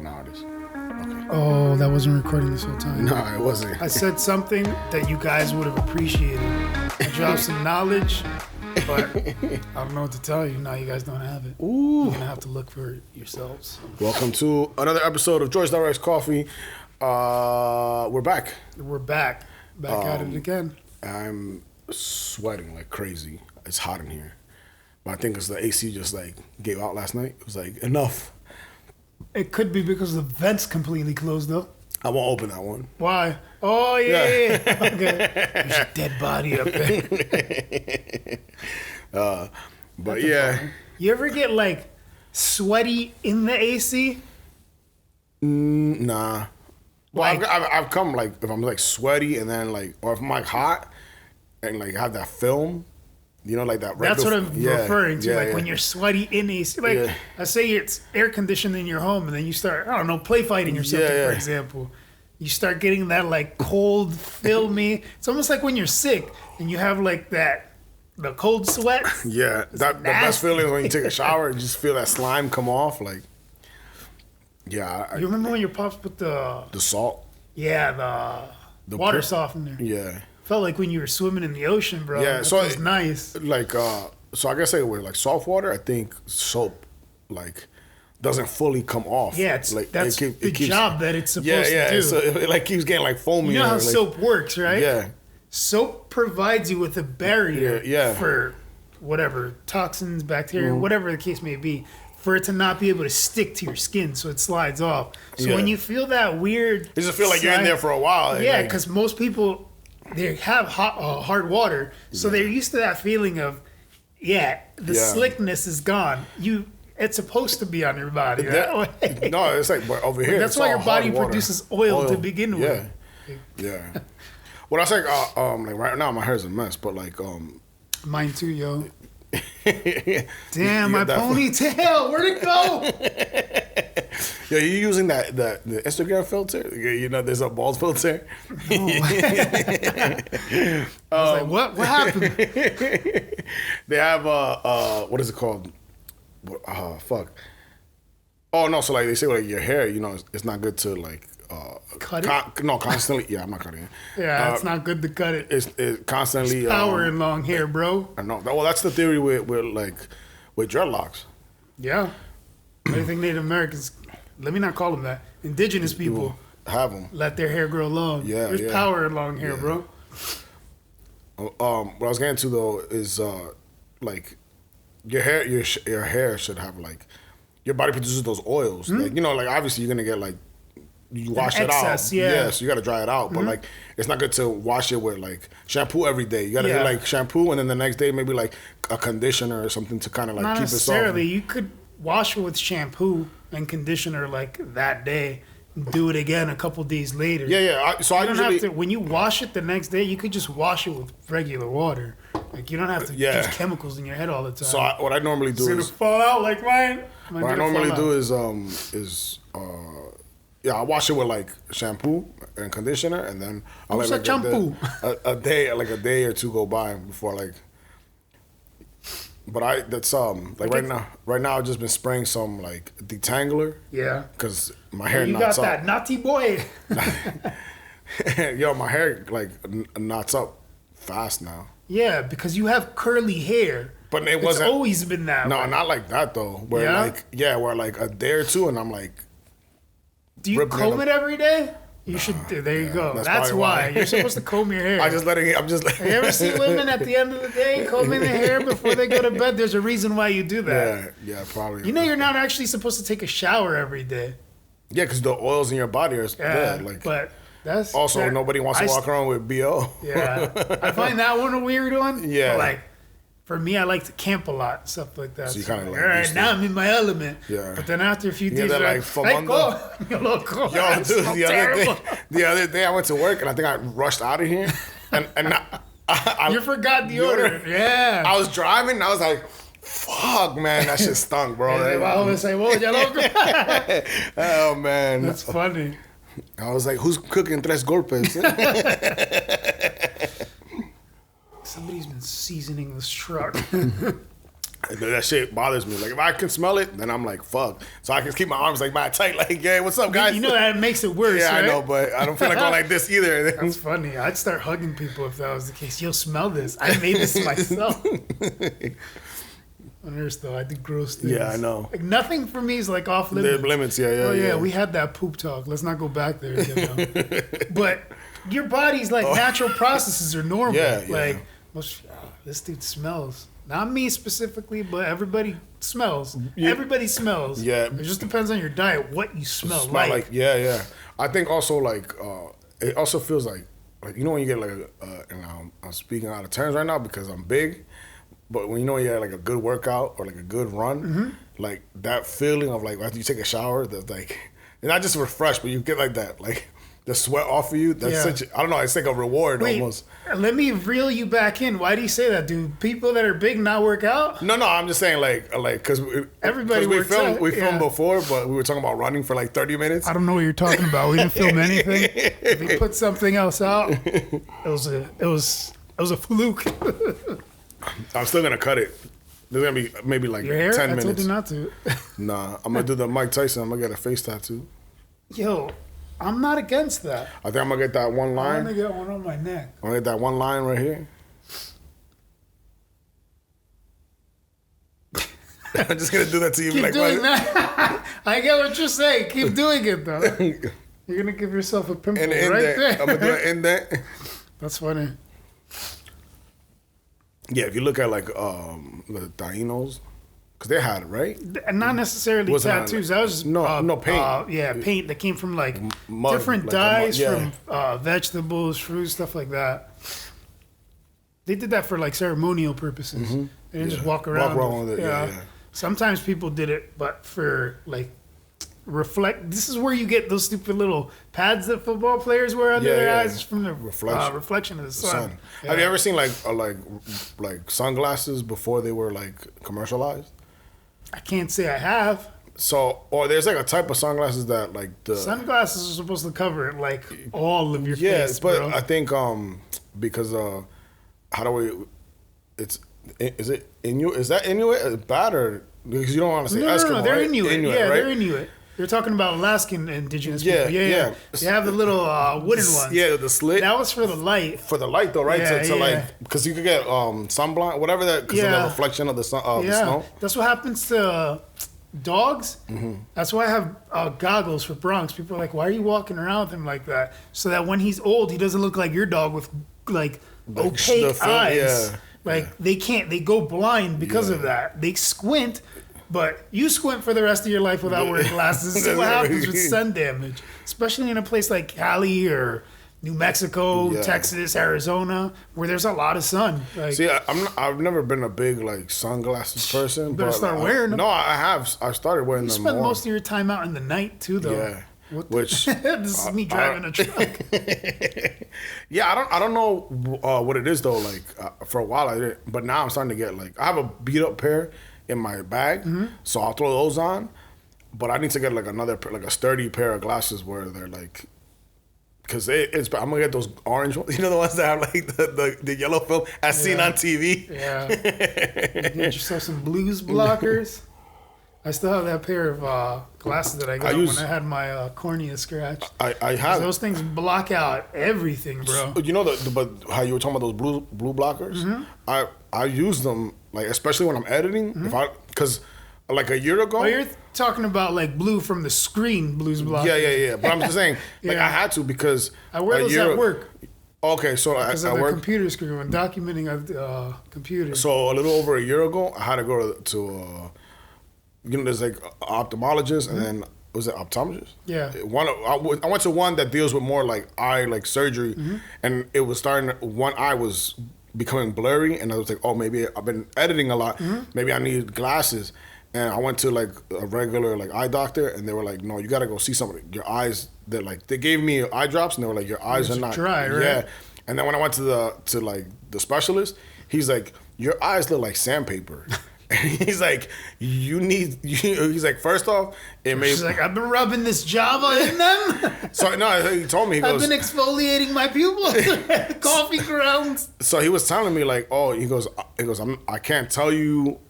now it is. Okay. Oh, that wasn't recording this whole time. No, it wasn't. I said something that you guys would have appreciated. I dropped some knowledge, but I don't know what to tell you. Now you guys don't have it. Ooh. You're gonna have to look for it yourselves. Welcome to another episode of George Directs Coffee. We're back. We're back at it again. I'm sweating like crazy. It's hot in here. But I think it's the AC just like gave out last night. It was like, enough. It could be because the vent's completely closed up. I won't open that one. Why? Oh, yeah. Okay. There's a dead body up there. But yeah. You ever get like sweaty in the AC? Nah. Well, Like- I've come like, if I'm like sweaty and then like, or if I'm like hot and like have that film. You know, like that. That's what I'm referring to. Yeah, like yeah. when you're sweaty in AC. Like, Yeah. I say it's air conditioned in your home, and then you start, I don't know, play fighting or something, Yeah. for example. You start getting that like cold, filmy. It's almost like when you're sick and you have like the cold sweat. Yeah, the best feeling is when you take a shower and just feel that slime come off. Like, yeah. You remember when your pops put the salt? yeah, the water put- softener? Yeah. Felt like when you were swimming in the ocean, bro. Yeah, That so was nice. Like, so I guess with like soft water, I think soap like doesn't fully come off. Yeah, like, that's the keeps, job that it's supposed yeah, to do. So it like keeps getting like foamy. You know how like, soap works, right? Yeah. Soap provides you with a barrier Yeah. for whatever toxins, bacteria, whatever the case may be, for it to not be able to stick to your skin, so it slides off. So Yeah. when you feel that weird, You just feel like you're in there for a while. and, yeah, like, because most people they have hard water, so they're used to that feeling of the slickness is gone. It's supposed to be on your body. That way. no, it's like but over here. That's it's why all your body hard water. produces oil to begin with. Yeah. Well, that's like like right now my hair's a mess, but like Mine too, yo. Damn, Damn, my ponytail. Where'd it go? Yeah, you using the Instagram filter? You know, there's a bald filter. I was like, what happened? They have what is it called? Fuck. Oh no, so like they say like your hair, you know, it's not good to like Cut it? No, constantly. Yeah, I'm not cutting it. Yeah, it's not good to cut it. It's constantly Power in long hair, bro. I know. Well, that's the theory with dreadlocks. Yeah. I think Native Americans, let me not call them that, indigenous people Have them. let their hair grow long. Yeah, There's yeah. power in long hair, bro. What I was getting to though is like your hair should have like your body produces those oils. Like, you know, like obviously you're gonna get like you wash excess, it out. yeah. So you gotta dry it out. But like it's not good to wash it with like shampoo every day. You gotta get like shampoo and then the next day maybe like a conditioner or something to kind of like Not keep it soft. necessarily. You could wash it with shampoo and conditioner like that day. Do it again a couple days later. Yeah. So I You don't usually have to, when you wash it the next day, you could just wash it with regular water. Like you don't have to use chemicals in your head all the time. so what I normally do it's is gonna fall out like mine. what I normally do is I wash it with like shampoo and conditioner, and then I'll let like shampoo? a day or two go by before like. But that's like right now I've just been spraying some like detangler. Yeah. Because my hair You knots got up. that naughty boy. Yo, my hair like knots up fast now. Yeah, because you have curly hair. But it It's wasn't. always been that No, way. not like that though. Where where like a day or two, and I'm like. Do you ripping it comb up. it every day? You should do. There you go. that's That's probably why. why. You're supposed to comb your hair. I'm just. You ever see women at the end of the day combing their hair before they go to bed? There's a reason why you do that. Yeah, probably. You know you're not actually supposed to take a shower every day. Yeah, because the oils in your body are there. Like, but that's also, nobody wants to walk around with BO. Yeah, I find that one a weird one. Yeah. But like, for me, I like to camp a lot, stuff like that. So you kinda like all right, used to now I'm in my element. Yeah. But then after a few You days, get you're that, like, like, hey, go. Yo, dude, the other day I went to work and I think I rushed out of here, and I You forgot deodorant. Yeah. I was driving and I was like, fuck, man, that shit stunk, bro. Oh man, That's funny. I was like, who's cooking tres golpes? Somebody's been seasoning this truck. That shit bothers me. Like if I can smell it, then I'm like, fuck. So I can keep my arms like mad tight. Like, yeah, what's up, guys? You know that makes it worse. Yeah, right? I know, but I don't feel like going like this either. That's funny. I'd start hugging people if that was the case. You'll smell this. I made this myself. On Earth, though, I do gross things. Yeah, I know. Like nothing for me is like off limits. There's limits, yeah. Oh yeah, we had that poop talk. Let's not go back there again. Though. But your body's like natural processes are normal. Yeah, like this dude smells. Not me specifically, but everybody smells. Yeah. Everybody smells. Yeah. It just depends on your diet what you smell like. Yeah. I think also like it also feels like you know when you get like and I'm speaking out of terms right now because I'm big. But when you had like a good workout or like a good run, like that feeling of like after you take a shower, that's like, you're not just refreshed, but you get like that, like the sweat off of you. That's such, I don't know, it's like a reward almost. Let me reel you back in. Why do you say that? Do people that are big not work out? No, I'm just saying like, cause everybody works out. We filmed before, but we were talking about running for like 30 minutes. I don't know what you're talking about. We didn't film anything. If we put something else out, it was a fluke. I'm still gonna cut it. There's gonna be maybe like your hair? 10 minutes. I told you not to. Nah, I'm gonna do the Mike Tyson. I'm gonna get a face tattoo. Yo, I'm not against that. I think I'm gonna get that one line. I'm gonna get one on my neck. I'm gonna get that one line right here. I'm just gonna do that to you. Keep like, doing that. I get what you're saying. Keep doing it though. You're gonna give yourself a pimple right there. I'm gonna do an indent. That's funny. Yeah, if you look at like the Tainos, because they had it, right? Not necessarily tattoos. That was just paint. Paint that came from like mud, different like dyes from vegetables, fruits, stuff like that. They did that for like ceremonial purposes. Mm-hmm. They didn't just walk around with it. Yeah. Sometimes people did it, but for like this is where you get those stupid little pads that football players wear under their eyes from the reflection of the sun. Yeah. Have you ever seen like sunglasses before they were like commercialized? I can't say I have. So, or there's like a type of sunglasses that like the sunglasses are supposed to cover like all of your face. Yes, but bro. I think because how do we? Is it Inuit? Is that Inuit bad or because you don't want to say Eskimo? No, they're right? Inuit. Yeah, right? They're Inuit. You're talking about Alaskan indigenous people. Yeah. They have the little wooden ones. Yeah, the slit. That was for the light. For the light, though, right? To like, because you could get sunblind, whatever that, because of the reflection of the sun, the snow. That's what happens to dogs. Mm-hmm. That's why I have goggles for Bronx. People are like, "Why are you walking around with him like that?" So that when he's old, he doesn't look like your dog with like opaque eyes. Yeah. They go blind because of that. They squint. But you squint for the rest of your life without wearing glasses. See what happens with sun damage, especially in a place like Cali or New Mexico, Texas, Arizona, where there's a lot of sun. Like, see, I've never been a big like sunglasses person. You better start wearing them. No, I have. I started wearing them. You spend most of your time out in the night too, though. Yeah. Which this is me driving a truck. Yeah, I don't know what it is though. Like for a while I didn't, but now I'm starting to get like I have a beat up pair in my bag, so I'll throw those on. But I need to get like another like a sturdy pair of glasses where they're like, because I'm gonna get those orange ones. You know the ones that have like the yellow film as seen on TV. Yeah. Get yourself some blues blockers. I still have that pair of glasses that I got when I had my cornea scratched. I have those things block out everything, bro. You know but how you were talking about those blue blockers? Mm-hmm. I use them like especially when I'm editing. Mm-hmm. Because like a year ago. Oh, you're talking about like blue from the screen blues blockers. Yeah. But I'm just saying like I had to because I wear those at work. Okay, so because of the computer screen when documenting a computer. So a little over a year ago, I had to go to there's like ophthalmologist and then was it optometrist? Yeah. I went to one that deals with more like eye surgery, and it was one eye was becoming blurry, and I was like, oh, maybe I've been editing a lot, maybe I need glasses, and I went to like a regular like eye doctor, and they were like, no, you gotta go see somebody. Your eyes, they gave me eye drops, and they were like, your eyes are not dry, right? Yeah. And then when I went to the specialist, he's like, your eyes look like sandpaper. And he's like, he's like, first off, She's like, I've been rubbing this Java in them. So, no, he told me, I've been exfoliating my pupils, coffee grounds. So he was telling me like, oh, he goes, I can't tell you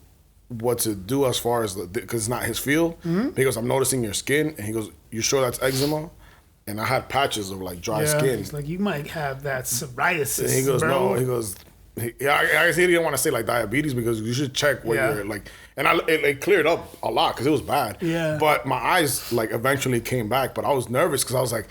what to do as far as because it's not his field. Because I'm noticing your skin, and he goes, "You sure that's eczema?" And I had patches of like dry skin. He's like, you might have that psoriasis. And he goes, bro. "No." He goes, I guess he didn't want to say like diabetes because you should check what you're like. And it cleared up a lot because it was bad. Yeah. But my eyes like eventually came back, but I was nervous because I was like,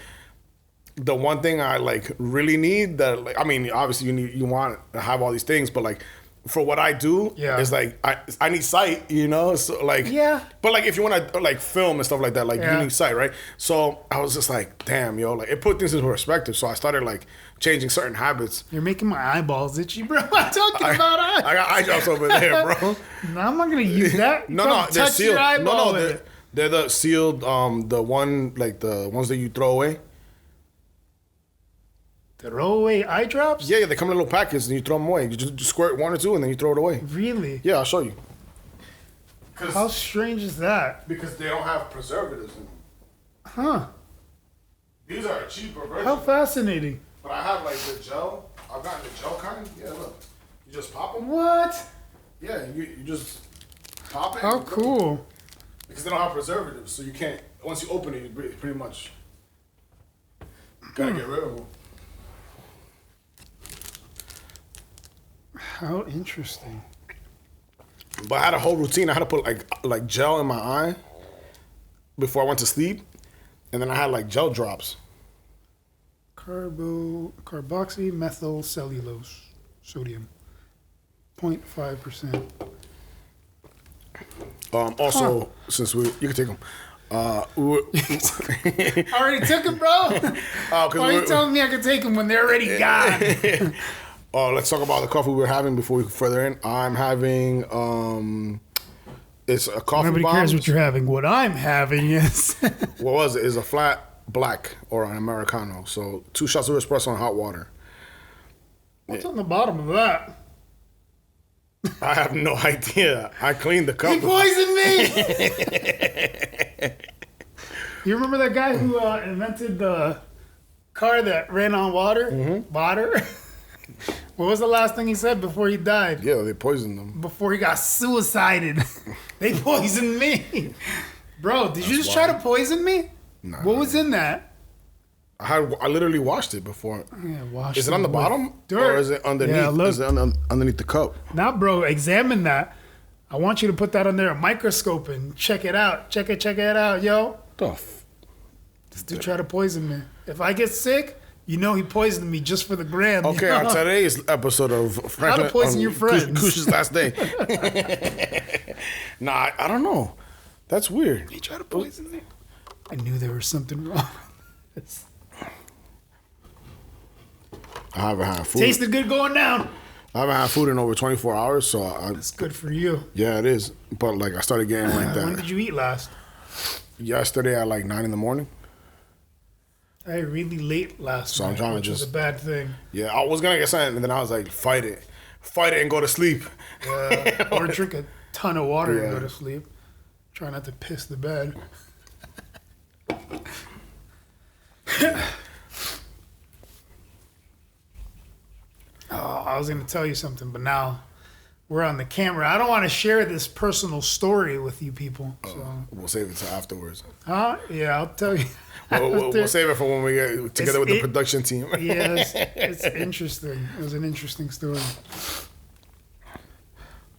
the one thing I like really need that, like, I mean, obviously you want to have all these things, but like for what I do, is like I need sight, you know. So like, but like if you want to like film and stuff like that, like you need sight, right? So I was just like, damn, yo, like it put things into perspective. So I started like changing certain habits. You're making my eyeballs itchy, bro. I'm talking about eyes. I got eye drops over there, bro. No, I'm not gonna use that. No, they're touch sealed. Your eyeball with it. They're the sealed, the one like the ones that you throw away. The throwaway eye drops? Yeah, they come in little packets and you throw them away. You just squirt 1 or 2 and then you throw it away. Really? Yeah, I'll show you. How strange is that? Because they don't have preservatives in them. Huh. These are a cheaper version. How fascinating. But I have like the gel. I've gotten the gel kind. Yeah, look. You just pop them. What? Yeah, you just pop it. How cool. Because they don't have preservatives, so you can't, once you open it, you pretty much gotta get rid of them. How interesting. But I had a whole routine. I had to put like gel in my eye before I went to sleep, and then I had like gel drops. Carboxymethyl cellulose sodium, 0.5%. Also, since you can take them. I already took them, bro. Why are you telling me I can take them when they're already gone? Let's talk about the coffee we're having before we go further in. I'm having it's a coffee Nobody bomb. cares what you're having. What I'm having is what was it? Is a flat black or an Americano. So 2 shots of espresso and hot water. What's on the bottom of that? I have no idea. I cleaned the cup. He poisoned me. You remember that guy who invented the car that ran on water? Mm-hmm. Water? What was the last thing he said before he died? Yeah, they poisoned them. Before he got suicided. They poisoned me. Bro, did you just try to poison me? Nah, what was in that? I literally washed it before. Yeah, washed Is it on the bottom? Dirt. Or is it underneath? Yeah, look. Is it underneath the cup? Now, bro, examine that. I want you to put that under a microscope and check it out. Check it out, yo. This dude tried to poison me. If I get sick, you know he poisoned me just for the gram. Okay, you know? on today's episode of Franklin, How to poison your friends. Kush's last day. Nah, I don't know. That's weird. He tried to poison me. I knew there was something wrong. I haven't had food. Tasted good going down. I haven't had food in over 24 hours, so That's good for you. yeah, it is. But like, I started getting like that. When did you eat last? Yesterday at like 9 in the morning. I ate really late last So I'm night, trying to which was a bad thing. Yeah, I was gonna get something, and then I was like, fight it and go to sleep. Or drink a ton of water and Yeah. go to sleep. Try not to piss the bed. I was going to tell you something, but now we're on the camera. I don't want to share this personal story with you people. So. We'll save it till afterwards. Huh? Yeah, I'll tell you. We'll save it for when we get together with the production team. Yeah, it's interesting. It was an interesting story.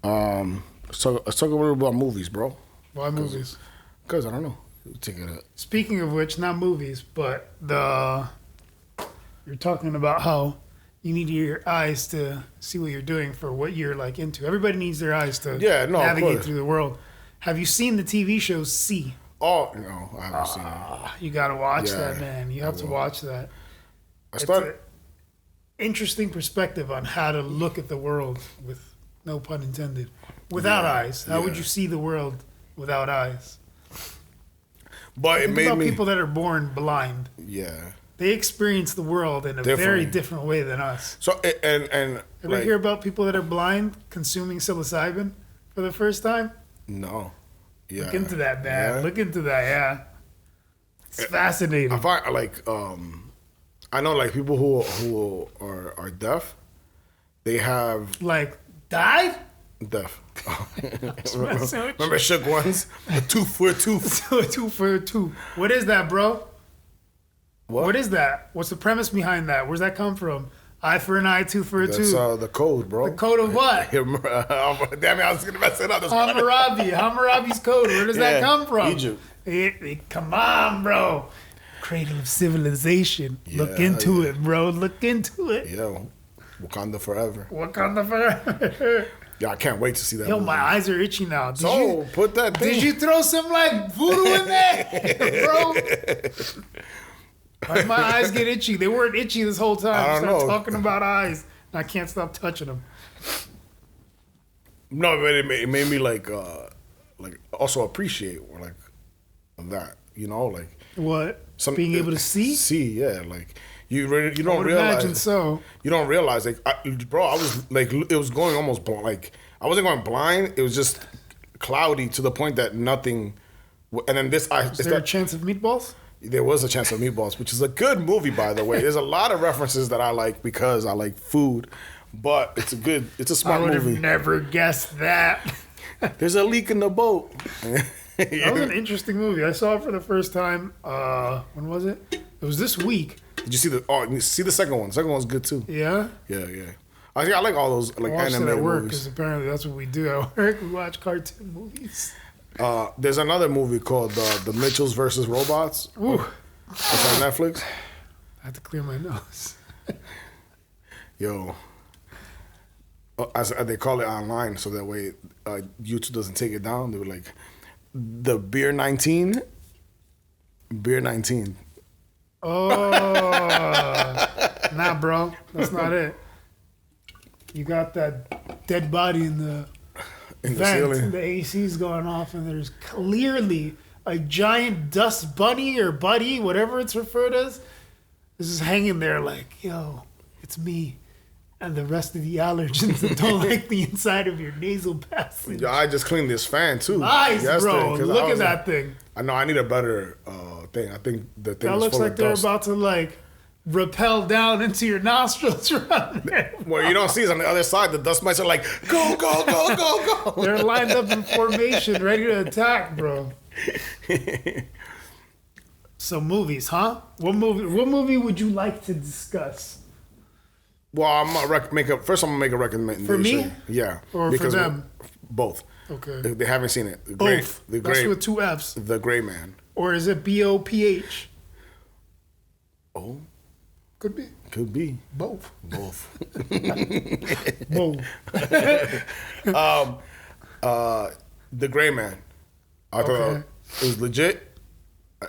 Let's talk a little about movies, bro. Why movies? Because I don't know. Speaking of which, not movies, but you're talking about how you need your eyes to see what you're doing for what you're like into. Everybody needs their eyes to navigate through the world. Have you seen the TV show C? Oh no, I haven't seen it. You gotta watch that, man. You have to watch that. It's an interesting perspective on how to look at the world with no pun intended. Without eyes. How would you see the world without eyes? But Think about people that are born blind. Yeah. They experience the world in a very different way than us. So and ever hear about people that are blind consuming psilocybin for the first time? No. Yeah. Look into that, man. Yeah. Look into that, yeah. It's fascinating. I find like I know like people who are deaf, they have like died? Deaf. Sandwich. Remember Shook Ones? A tooth for a tooth. A tooth for a tooth. What is that, bro? What is that? What's the premise behind that? Where's that come from? Eye for an eye, tooth for a tooth. That's the code, bro. The code of what? Damn it, I was going to mess it up. Hammurabi's code. Where does that come from? Egypt. Come on, bro. Cradle of civilization. Look into it, bro. Look into it. Yo, Wakanda forever. Wakanda forever. Yeah, I can't wait to see that movie. My eyes are itchy now. Put that thing. Did you throw some like voodoo in there, bro? Why did my eyes get itchy? They weren't itchy this whole time. I don't know. Talking about eyes, and I can't stop touching them. No, but it made me like also appreciate like that, you know, like what being able to see. Yeah, like you don't I would realize. Imagine so. You don't realize, like, bro, I was like, it was going almost like I wasn't going blind. It was just cloudy to the point that nothing. And then Is there a chance of meatballs? There was a chance of meatballs, which is a good movie, by the way. There's a lot of references that I like because I like food, but it's a smart movie. I would have never guessed that. There's a leak in the boat. That was an interesting movie. I saw it for the first time. When was it? It was this week. Did you see the second one? The second one's good too. Yeah? Yeah. I think I like all those like anime at work movies. Because apparently that's what we do at work. We watch cartoon movies. There's another movie called The Mitchells versus Robots. Ooh. It's on Netflix. I have to clear my nose. Yo. As they call it online, so that way YouTube doesn't take it down. They were like, the Beer 19. Beer 19. Oh. Nah, bro. That's not it. You got that dead body in the vent. The AC's going off, and there's clearly a giant dust bunny or buddy, whatever it's referred as, is just hanging there like, yo, it's me. And the rest of the allergens that don't like the inside of your nasal passage. Yeah, I just cleaned this fan too. Nice, bro. Look at that thing. I know. I need a better thing. I think the thing that is looks full like of they're dust. about to like rappel down into your nostrils right there. What you don't see is on the other side, the dust mites are like, go, go, go, go, go. They're lined up in formation, ready to attack, bro. So movies, huh? What movie would you like to discuss? Well, I'm gonna make a recommendation. For me? Yeah. Or because for them? Both. Okay. They haven't seen it. Both. That's with two F's. The Gray Man. Or is it BOPH? Oh. Could be. Could be. Both. Both. The Gray Man. I thought it was legit.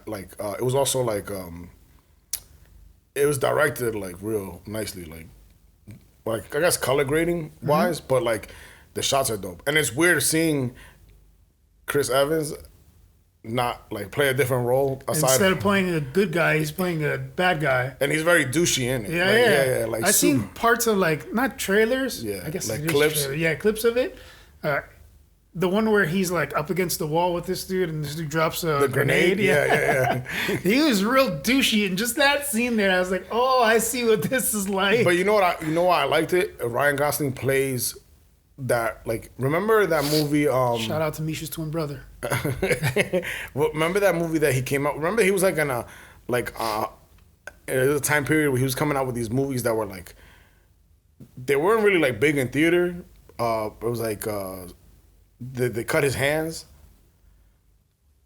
Like it was also like it was directed like real nicely, like I guess color grading wise, but like the shots are dope. And it's weird seeing Chris Evans not like play a different role instead of playing a good guy, he's playing a bad guy, and he's very douchey in it. Yeah. Like I've seen parts of like not trailers. Yeah, I guess like clips. Clips of it. The one where he's like up against the wall with this dude, and this dude drops a grenade. Yeah. He was real douchey, and just that scene there, I was like, "Oh, I see what this is like." But you know why I liked it? Ryan Gosling plays that. Like, remember that movie? Shout out to Misha's twin brother. Remember that movie that he came out? Remember he was like in a time period where he was coming out with these movies that were like they weren't really like big in theater. It was like. They cut his hands.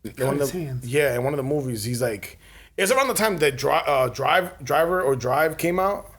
Yeah, in one of the movies, he's like, it's around the time that Drive came out.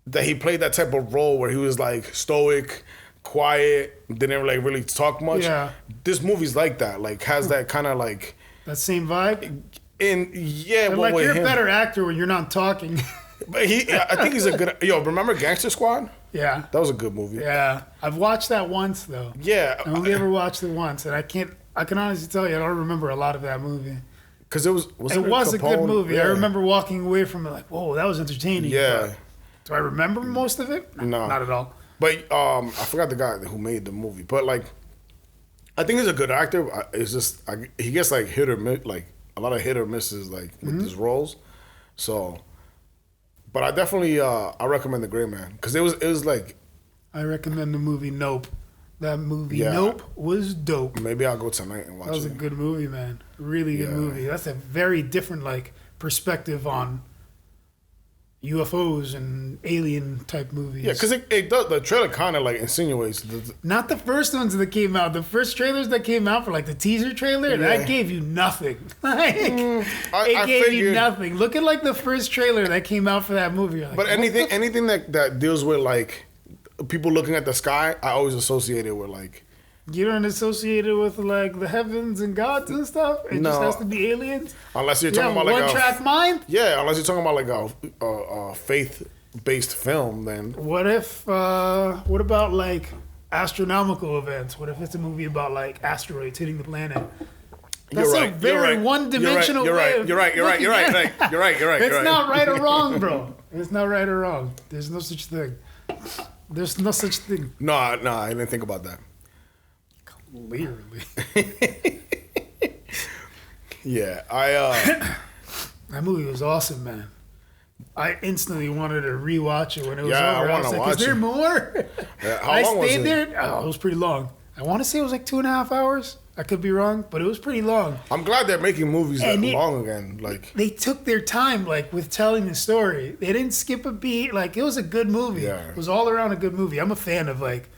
That he played that type of role where he was like stoic, quiet, didn't like really talk much. Yeah, this movie's like that, like has that kind of like that same vibe. And yeah, but like you're a better actor when you're not talking. But I think he's a good. Remember Gangster Squad? Yeah, that was a good movie. Yeah, I've watched that once though. Yeah, I only ever watched it once, and I can honestly tell you I don't remember a lot of that movie. Because it was a good movie. Yeah. I remember walking away from it like, whoa, that was entertaining. Yeah. Do I remember most of it? No, not at all. But I forgot the guy who made the movie. But like, I think he's a good actor. It's just he gets like hit or miss, like a lot of hit or misses like with his roles. So. But I definitely I recommend The Gray Man because it was like I recommend the movie Nope. That movie Yeah. Nope was dope. Maybe I'll go tonight and watch it. That was a good movie, man. Really good movie. That's a very different like perspective on UFOs and alien type movies. Yeah, because it does. The trailer kind of like insinuates. Not the first ones that came out. The first trailers that came out for like the teaser trailer, that gave you nothing. Like it gave you nothing. Look at like the first trailer that came out for that movie. Like, but anything that deals with like people looking at the sky, I always associate it with like. You don't associate it with like the heavens and gods and stuff. It just has to be aliens. Unless you're talking about like one track mind. Yeah, unless you're talking about like a faith-based film, then. What if? What about like astronomical events? What if it's a movie about like asteroids hitting the planet? That's a very one-dimensional way. You're right. It's not right or wrong, bro. It's not right or wrong. There's no such thing. There's no such thing. No, I didn't think about that. Clearly. Yeah, that movie was awesome, man. I instantly wanted to rewatch it when it was over. I want to watch it. Is there more? Yeah, how long was it? There. Oh, it was pretty long. I want to say it was like 2.5 hours. I could be wrong, but it was pretty long. I'm glad they're making movies that long again. Like they took their time, like with telling the story. They didn't skip a beat. Like it was a good movie. Yeah. It was all around a good movie. I'm a fan of like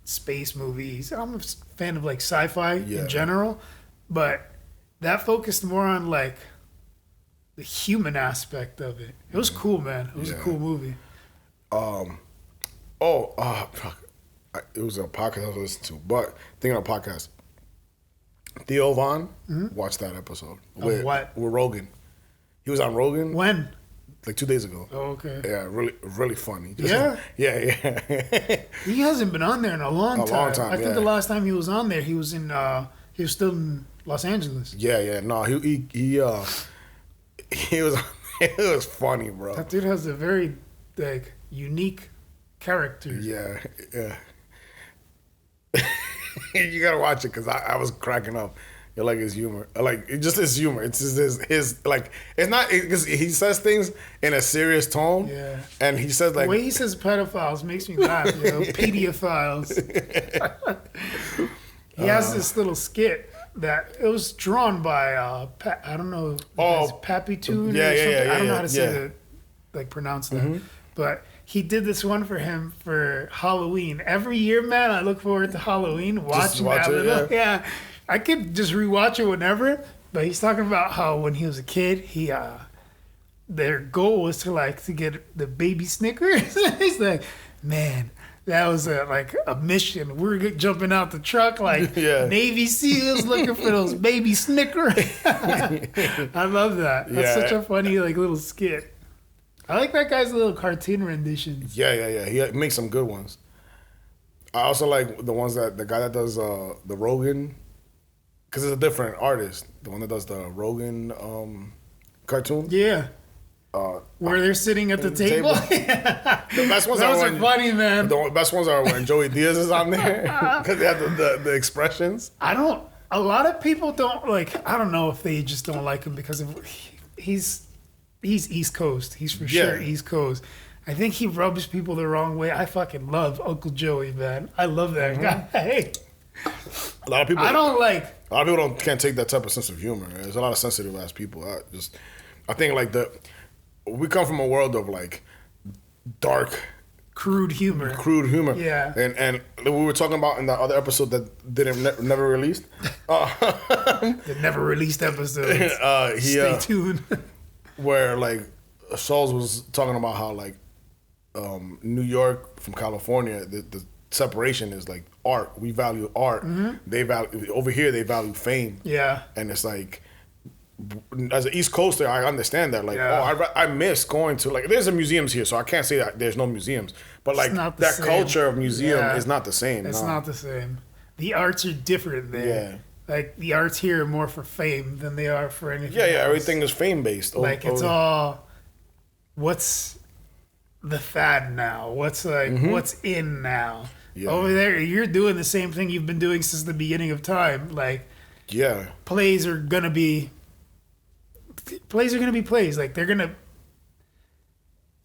space movies. I'm a fan of like sci-fi in general, but that focused more on like the human aspect of it. It was cool, man. It was a cool movie. It was a podcast I was listening to, but thinking of podcast, Theo Von watched that episode with Rogan. He was on Rogan. When? Like 2 days ago. Oh, okay. Yeah, really funny. Yeah? Yeah. He hasn't been on there in a long time. I think yeah. the last time he was on there, he was still in Los Angeles. Yeah. No, he was. It was funny, bro. That dude has a very like unique character. Yeah. You gotta watch it because I was cracking up. You like his humor, like just his humor. It's just his like it's not because he says things in a serious tone. Yeah, and he says like the way he says pedophiles makes me laugh. You know, pedophiles. He has this little skit that it was drawn by I don't know. Pappy Toon. Yeah. I don't know how to say pronounce that, but. He did this one for him for Halloween. Every year, man, I look forward to Halloween, watching that little. Yeah, I could just rewatch it whenever. But he's talking about how when he was a kid, their goal was to get the baby Snickers. He's like, man, that was a mission. We're jumping out the truck like Navy SEALs looking for those baby Snickers. I love that. That's such a funny little skit. I like that guy's little cartoon renditions. Yeah. He makes some good ones. I also like the ones that the guy that does the Rogan, because it's a different artist. The one that does the Rogan cartoon. Yeah. Where they're sitting at the table. The best ones are funny, man. The best ones are when Joey Diaz is on there because they have the expressions. A lot of people don't I don't know if they just don't like him because of He's East Coast. He's for sure East Coast. I think he rubs people the wrong way. I fucking love Uncle Joey, man. I love that guy. A lot of people. A lot of people can't take that type of sense of humor. There's a lot of sensitive ass people. I think we come from a world of dark, crude humor. Yeah. And we were talking about in that other episode that never released. The never released episodes. Stay tuned. Where Sauls was talking about how New York from California, the separation is art. We value art. They value over here. They value fame. Yeah, and it's as an East Coaster, I understand that. I miss going to there's museums here, so I can't say that there's no museums. But that same culture of museum is not the same. It's not the same. The arts are different there. Yeah. The arts here are more for fame than they are for anything else. Everything is fame-based. It's all, what's the fad now? What's what's in now? Yeah. Over there, you're doing the same thing you've been doing since the beginning of time. Plays are gonna be plays. They're gonna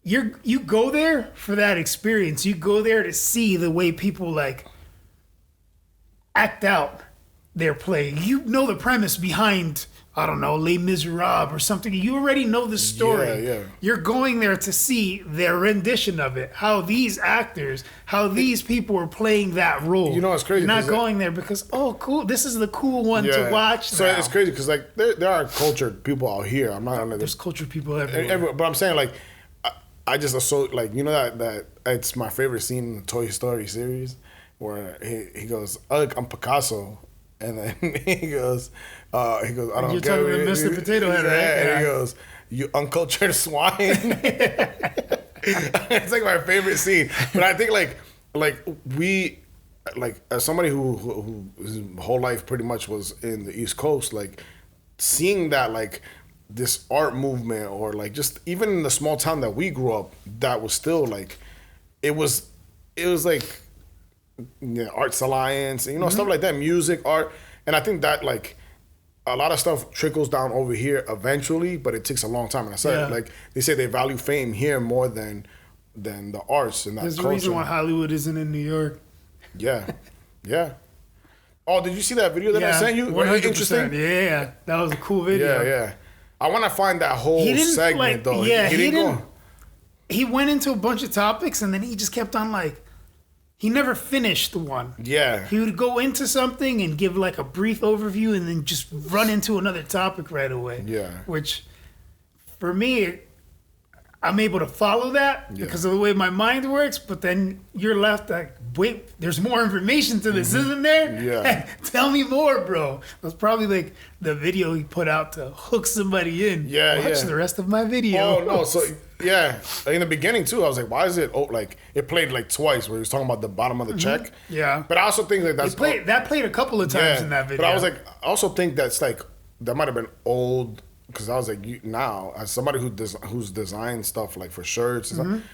you go there for that experience. You go there to see the way people like act out their play. You know the premise behind, I don't know, Les Miserables or something. You already know the story. Yeah. You're going there to see their rendition of it. How these actors, how these people are playing that role. You know, it's crazy. You're not going there because, oh, cool, this is the cool one to watch So now. it's crazy because like there are cultured people out here. I'm not. There's cultured people everywhere. But I'm saying like I just associate like you know that it's my favorite scene in the Toy Story series where he goes, "Ugh, I'm Picasso." And then he goes, I don't You're care. talking to Mr. Potato Head, right? And he goes, "You uncultured swine." It's like my favorite scene. But I think like we, like as somebody who his whole life pretty much was in the East Coast, like seeing that like this art movement or like just even in the small town that we grew up, that was still like, it was like, Arts Alliance, and, stuff like that, music, art. And I think that, like, a lot of stuff trickles down over here eventually, but it takes a long time. And I said, like, they say they value fame here more than the arts and that There's culture. a reason why Hollywood isn't in New York. Yeah. Oh, did you see that video that I sent you? 100%. Interesting? Yeah, that was a cool video. Yeah. I want to find that whole segment, though. Yeah, he didn't go. He went into a bunch of topics, and then he just kept on, like, he never finished one. Yeah. He would go into something and give like a brief overview and then just run into another topic right away. Yeah. Which, for me, I'm able to follow that because of the way my mind works, but then you're left like, wait, there's more information to this, isn't there? Yeah. Tell me more, bro. That's probably like the video he put out to hook somebody in. Watch the rest of my video. Oh, no. So, yeah. In the beginning, too, I was like, why is it, like, it played like twice where he was talking about the bottom of the check. Yeah. But I also think like that's... That played a couple of times in that video. But I was like, I also think that's like, that might have been old, because I was like, now, as somebody who's designed stuff like for shirts, and stuff,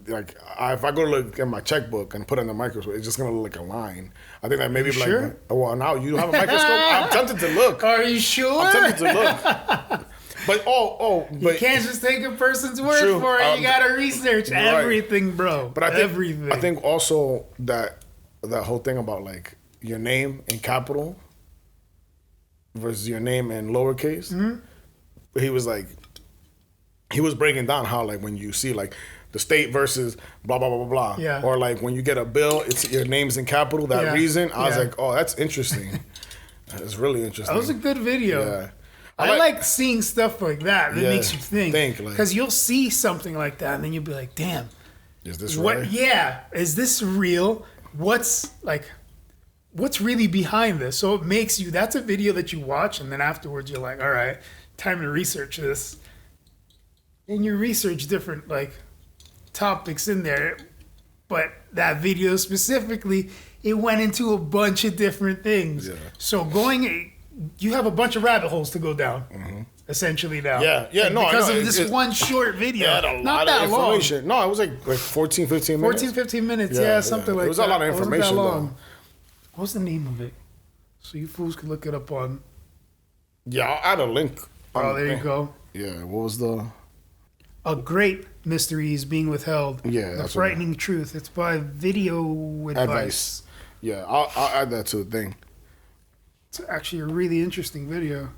like if I go to look at my checkbook and put it in the microscope, it's just gonna look like a line. I think that maybe like, sure? Well, now you have a microscope. I'm tempted to look. Are you sure? I'm tempted to look. But but you can't just take a person's word for it. You gotta research everything, bro. But I think everything. I think also that whole thing about like your name in capital versus your name in lowercase. He was breaking down how like when you see like the state versus blah blah blah blah blah, or like when you get a bill, it's your name's in capital. That reason, I was like, oh, that's interesting. It's really interesting. That was a good video. Yeah. I like seeing stuff like that. That makes you think. Because like, you'll see something like that, and then you'll be like, damn. Is this right? Yeah. Is this real? What's really behind this? So it makes you, that's a video that you watch, and then afterwards you're like, all right, time to research this. And you research different, like, topics in there. But that video specifically, it went into a bunch of different things. Yeah. So you have a bunch of rabbit holes to go down, essentially now. Yeah, no, because of this one short video. Not that long. No, it was like 14, 15 minutes. 14, 15 minutes, something like that. It was a lot of information, though. What's the name of it? So you fools can look it up on... Yeah, I'll add a link. Oh, there you go. Yeah, what was the... A Great Mystery is Being Withheld. Yeah, The Frightening Truth. It's by Video Advice. Yeah, I'll add that to the thing. It's actually a really interesting video.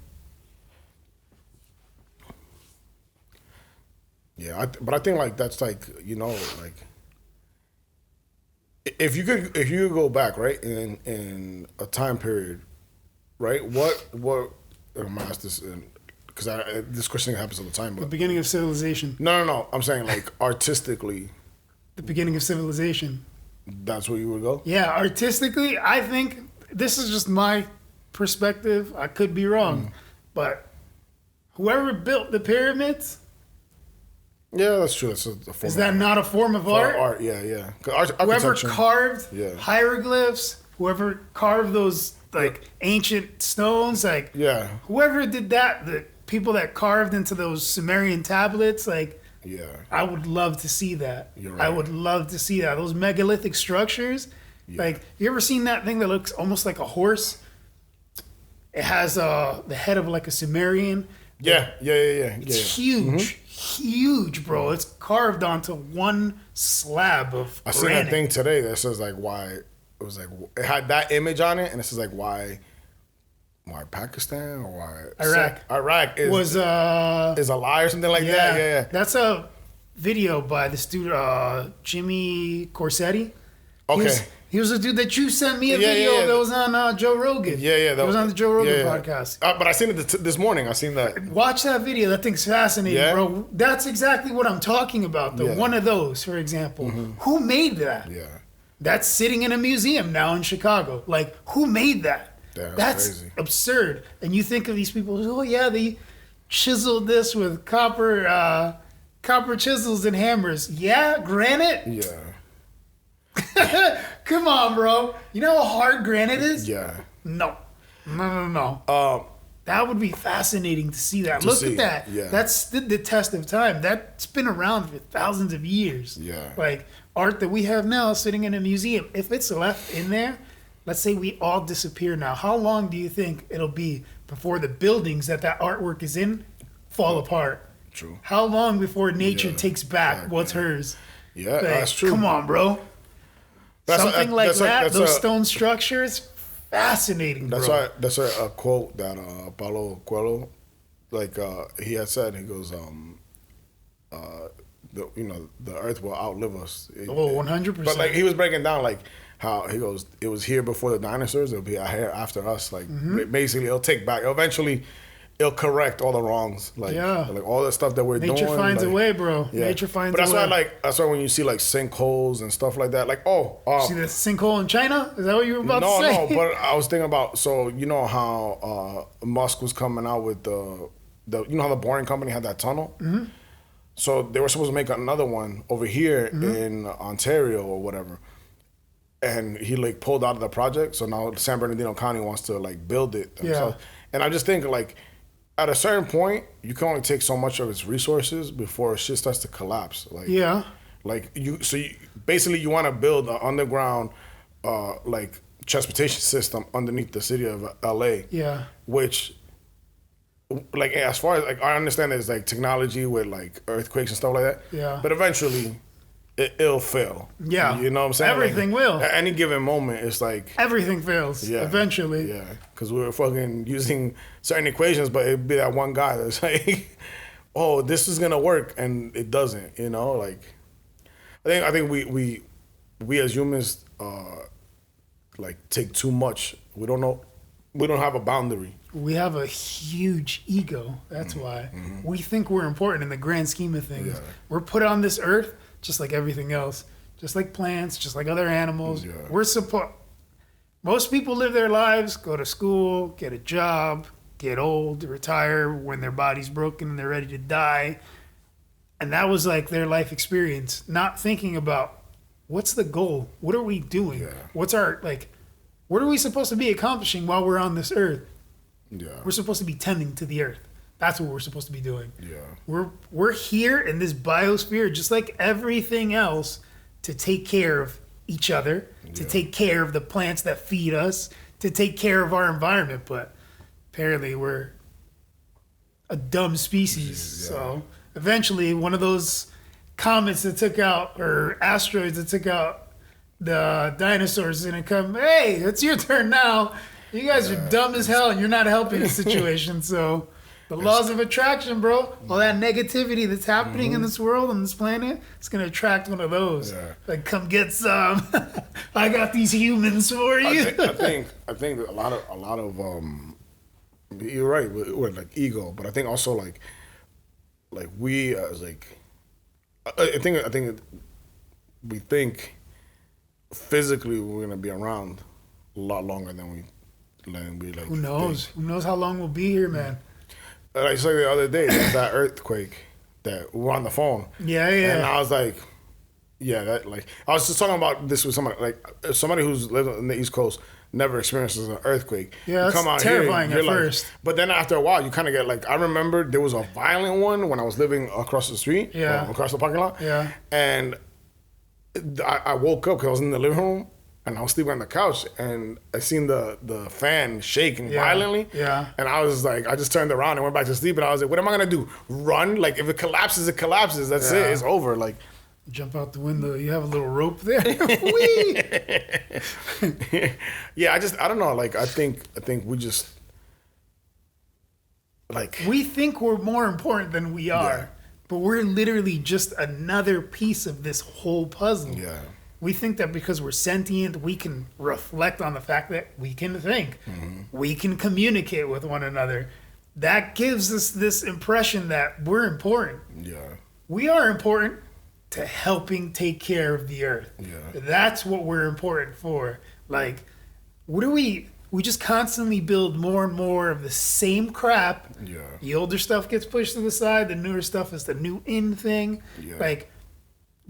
Yeah, but I think like that's like, like if you could go back, right, in a time period, right? What I'm gonna ask this because this question happens all the time. But the beginning of civilization. No. I'm saying like artistically. The beginning of civilization. That's where you would go? Yeah, artistically, I think this is just my perspective. I could be wrong, but whoever built the pyramids. Yeah, that's true. That's a form is that not a form of art? Art, yeah. Whoever carved hieroglyphs, whoever carved those like ancient stones, like whoever did that, the people that carved into those Sumerian tablets, like I would love to see that. You're right. I would love to see that. Those megalithic structures. Yeah. Like, you ever seen that thing that looks almost like a horse? It has the head of like a Sumerian, Yeah. It's huge, bro. It's carved onto one slab of I seen that thing today that says like why it was like it had that image on it, and it says like why Pakistan or why Iraq is a lie or something like that. Yeah. That's a video by this dude Jimmy Corsetti. Okay. He was the dude that you sent me a video that was on Joe Rogan. That was on the Joe Rogan podcast. But I seen it this morning. I seen that. Watch that video. That thing's fascinating, bro. That's exactly what I'm talking about, though. One of those, for example. Who made that? Yeah. That's sitting in a museum now in Chicago. Like, who made that? That's crazy. Absurd. And you think of these people, oh, yeah, they chiseled this with copper chisels and hammers. Yeah, granite? Yeah. Come on, bro. You know how hard granite is? Yeah. No. That would be fascinating to see that. Look at that. Yeah. That's stood the test of time. That's been around for thousands of years. Yeah. Like art that we have now sitting in a museum. If it's left in there, let's say we all disappear now. How long do you think it'll be before the buildings that artwork is in fall apart? True. How long before nature takes back what's hers? Yeah, like, that's true. Come on, bro. Something like that, those stone structures, fascinating, bro. That's a quote that Paulo Coelho, like he had said. He goes, the earth will outlive us. 100%. But like he was breaking down like how he goes, it was here before the dinosaurs. It'll be here after us. Like basically, it'll take back. Eventually, it'll correct all the wrongs. Like all the stuff that we're doing. Nature finds a way, bro. Yeah. Nature finds a way. But that's why when you see like sinkholes and stuff like that, like see the sinkhole in China? Is that what you were about to say? No, but I was thinking about, so you know how Musk was coming out with the you know how the Boring Company had that tunnel? Mm-hmm. So they were supposed to make another one over here in Ontario or whatever. And he like pulled out of the project. So now San Bernardino County wants to like build it themselves. Yeah. And I just think like at a certain point, you can only take so much of its resources before shit starts to collapse. Like like you basically you want to build an underground like transportation system underneath the city of LA. Yeah. Which like as far as like I understand there's like technology with like earthquakes and stuff like that. Yeah. But eventually it'll fail. Yeah. You know what I'm saying? Everything like, will. At any given moment, it's like everything fails. Yeah. Eventually. Yeah. Because we were fucking using certain equations, but it'd be that one guy that's like, oh, this is gonna work, and it doesn't. You know, like I think we as humans like take too much. We don't know. We don't have a boundary. We have a huge ego. That's why we think we're important in the grand scheme of things. Yeah. We're put on this earth just like everything else, just like plants, just like other animals. Yeah. Most people live their lives, go to school, get a job, get old, retire when their body's broken and they're ready to die. And that was like their life experience, not thinking about what's the goal? What are we doing? Yeah. What's our, like, what are we supposed to be accomplishing while we're on this earth? Yeah. We're supposed to be tending to the earth. That's what we're supposed to be doing. Yeah. We're here in this biosphere, just like everything else, to take care of each other, to take care of the plants that feed us, to take care of our environment. But apparently we're a dumb species. Yeah. So eventually one of those comets that took out, or asteroids that took out the dinosaurs is going to come, hey, it's your turn now. You guys are dumb as hell and you're not helping the situation. So the laws of attraction, bro, all that negativity that's happening in this world, on this planet, it's going to attract one of those. Yeah. Like, come get some. I got these humans for you. I think a lot of you're right with like ego, but I think also like we as like I think we think physically we're gonna be around a lot longer than we like. Who knows? Who knows how long we'll be here, man? Like I said the other day, that earthquake that we were on the phone. Yeah. And I was like, yeah, that like I was just talking about this with somebody who's lived on the East Coast, never experiences an earthquake. Yeah, that's terrifying at first. But then after a while, you kind of get like, I remember there was a violent one when I was living across the street, across the parking lot. Yeah. And I woke up because I was in the living room, and I was sleeping on the couch, and I seen the fan shaking violently. Yeah. And I was like, I just turned around and went back to sleep, and I was like, what am I gonna do? Run? Like, if it collapses, it collapses. That's it. It's over. Like, jump out the window. You have a little rope there. Whee! Yeah, I don't know. Like, I think we just like we think we're more important than we are. Yeah. But we're literally just another piece of this whole puzzle. Yeah. We think that because we're sentient, we can reflect on the fact that we can think. Mm-hmm. We can communicate with one another. That gives us this impression that we're important. Yeah. We are important to helping take care of the earth. Yeah. That's what we're important for. Like, what do we just constantly build more and more of the same crap. Yeah. The older stuff gets pushed to the side. The newer stuff is the new in thing. Yeah. Like,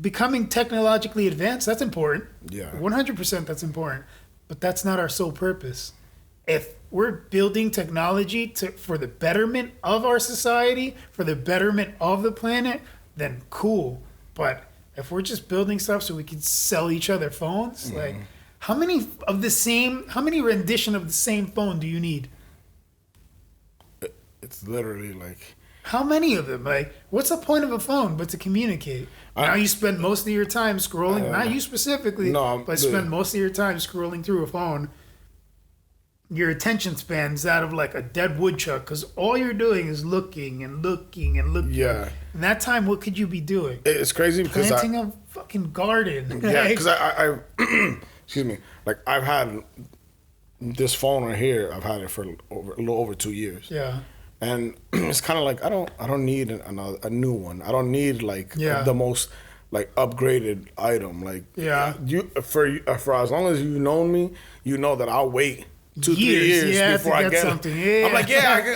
becoming technologically advanced, that's important. Yeah. 100% that's important. But that's not our sole purpose. If we're building technology for the betterment of our society, for the betterment of the planet, then cool. But if we're just building stuff so we can sell each other phones, like, how many rendition of the same phone do you need? It's literally like, How many of them? Like, what's the point of a phone but to communicate? Now you spend most of your time scrolling, not you specifically, but spend most of your time scrolling through a phone. Your attention span's that of like a dead woodchuck because all you're doing is looking and looking and looking. Yeah. In that time, what could you be doing? It's crazy because Planting a fucking garden. Yeah, because I excuse me, like I've had this phone right here. I've had it for a little over 2 years. Yeah. And it's kind of like I don't need a new one. I don't need like the most like upgraded item. Like you for as long as you've known me, you know that I'll wait 2-3 years before I get something. Yeah. I'm like,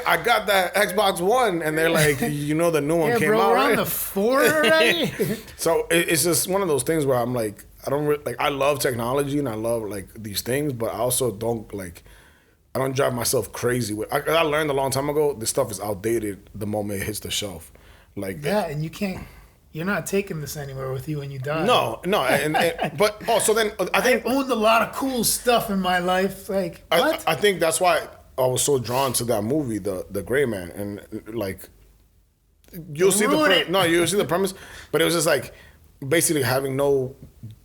I got that Xbox One, and they're like, you know, the new one came out. We're on right? the 4 already. So it's just one of those things where I'm like, I love technology and I love like these things, but I also don't like. I don't drive myself crazy with. I learned a long time ago. This stuff is outdated the moment it hits the shelf, like and you can't. You're not taking this anywhere with you when you die. No, but so then I think I owned a lot of cool stuff in my life. Like what? I think that's why I was so drawn to that movie, the Gray Man, and like you'll see the premise, but it was just like basically having no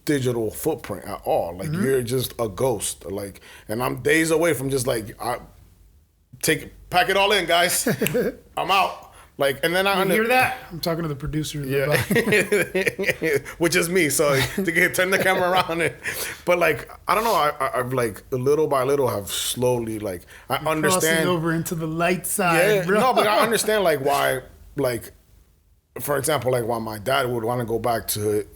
digital footprint at all. Like you're just a ghost. Like, and I'm days away from just like pack it all in, guys. I'm out. Like, and then I hear that? I'm talking to the producer. Which is me. So to turn the camera around, but like I don't know. I've like little by little have slowly like I You're understand crossing over into the light side, bro. No, but I understand like why, like for example, like why my dad would want to go back to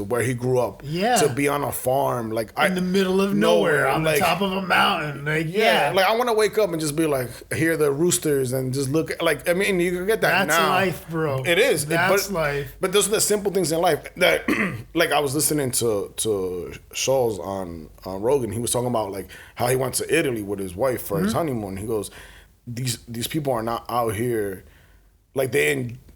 where he grew up, to be on a farm, like in the middle of nowhere, on the top of a mountain, like like I want to wake up and just be like, hear the roosters and just look, like I mean, you can get that now. That's life, bro. It is. That's life. But those are the simple things in life that, like I was listening to Scholes on Rogan. He was talking about like how he went to Italy with his wife for his honeymoon. He goes, these people are not out here, like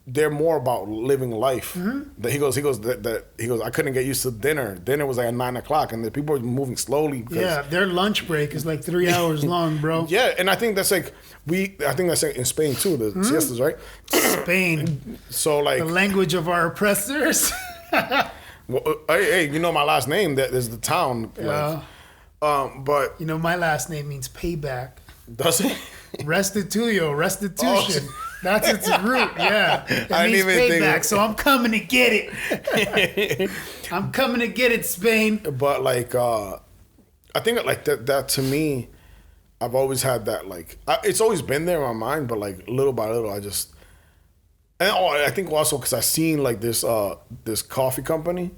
they're more about living life. That he goes, I couldn't get used to dinner. Dinner was like at 9:00, and the people are moving slowly. Their lunch break is like 3 hours long, bro. Yeah, and I think that's like in Spain too. The siestas, right? Spain. So like the language of our oppressors. Well, hey, you know my last name. That is the town. Yeah. Like, but you know my last name means payback. Does it? Restitution. Oh. That's its root, yeah. That means payback, so I'm coming to get it. I'm coming to get it, Spain. But like, I think like that to me, I've always had that like, it's always been there in my mind, but like little by little, I think also because I seen like this coffee company,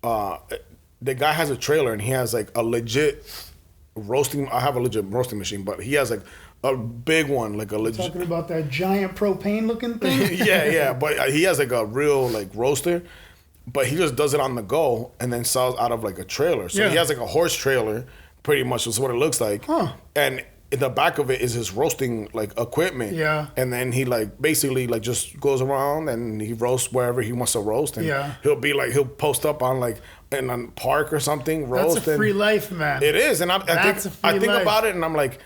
the guy has a trailer and he has like a legit roasting. I have a legit roasting machine, but he has like a big one, like a legit. Talking about that giant propane looking thing. yeah, but he has like a real like roaster, but he just does it on the go and then sells out of like a trailer. So he has like a horse trailer, pretty much is what it looks like. And in the back of it is his roasting like equipment. Yeah. And then he like basically like just goes around and he roasts wherever he wants to roast. And he'll post up on like in a park or something, roasting. That's a free life, man. It is, and I think life. about it, and I'm like,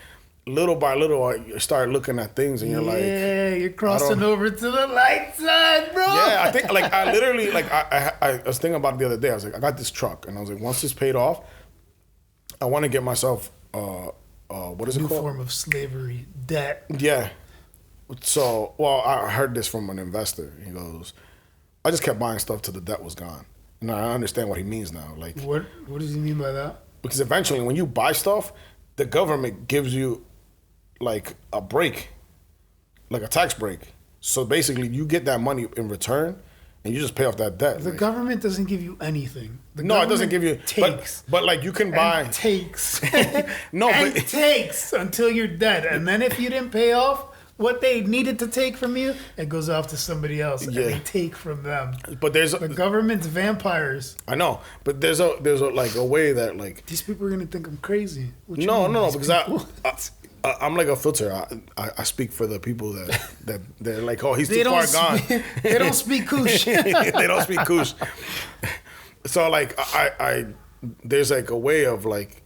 little by little, I start looking at things, and you're like, yeah, you're crossing over to the light side, bro. Yeah, I think like I literally like I was thinking about it the other day. I was like, I got this truck, and I was like, once it's paid off, I want to get myself what is it called? New form of slavery, debt. Yeah. So, well, I heard this from an investor. He goes, I just kept buying stuff till the debt was gone. And I understand what he means now. Like, what does he mean by that? Because eventually, when you buy stuff, the government gives you like a break, like a tax break. So basically, you get that money in return, and you just pay off that debt. The government doesn't give you anything. No, it doesn't give you. Takes, but like you can buy. And takes. But takes until you're dead, and then if you didn't pay off what they needed to take from you, it goes off to somebody else, and they take from them. But there's the government's vampires. I know, but there's a like a way that like these people are gonna think I'm crazy. No, because I'm like a filter. I speak for the people that they're like, oh, he's too far gone. They don't speak Kush. They don't speak Kush. So like I there's like a way of like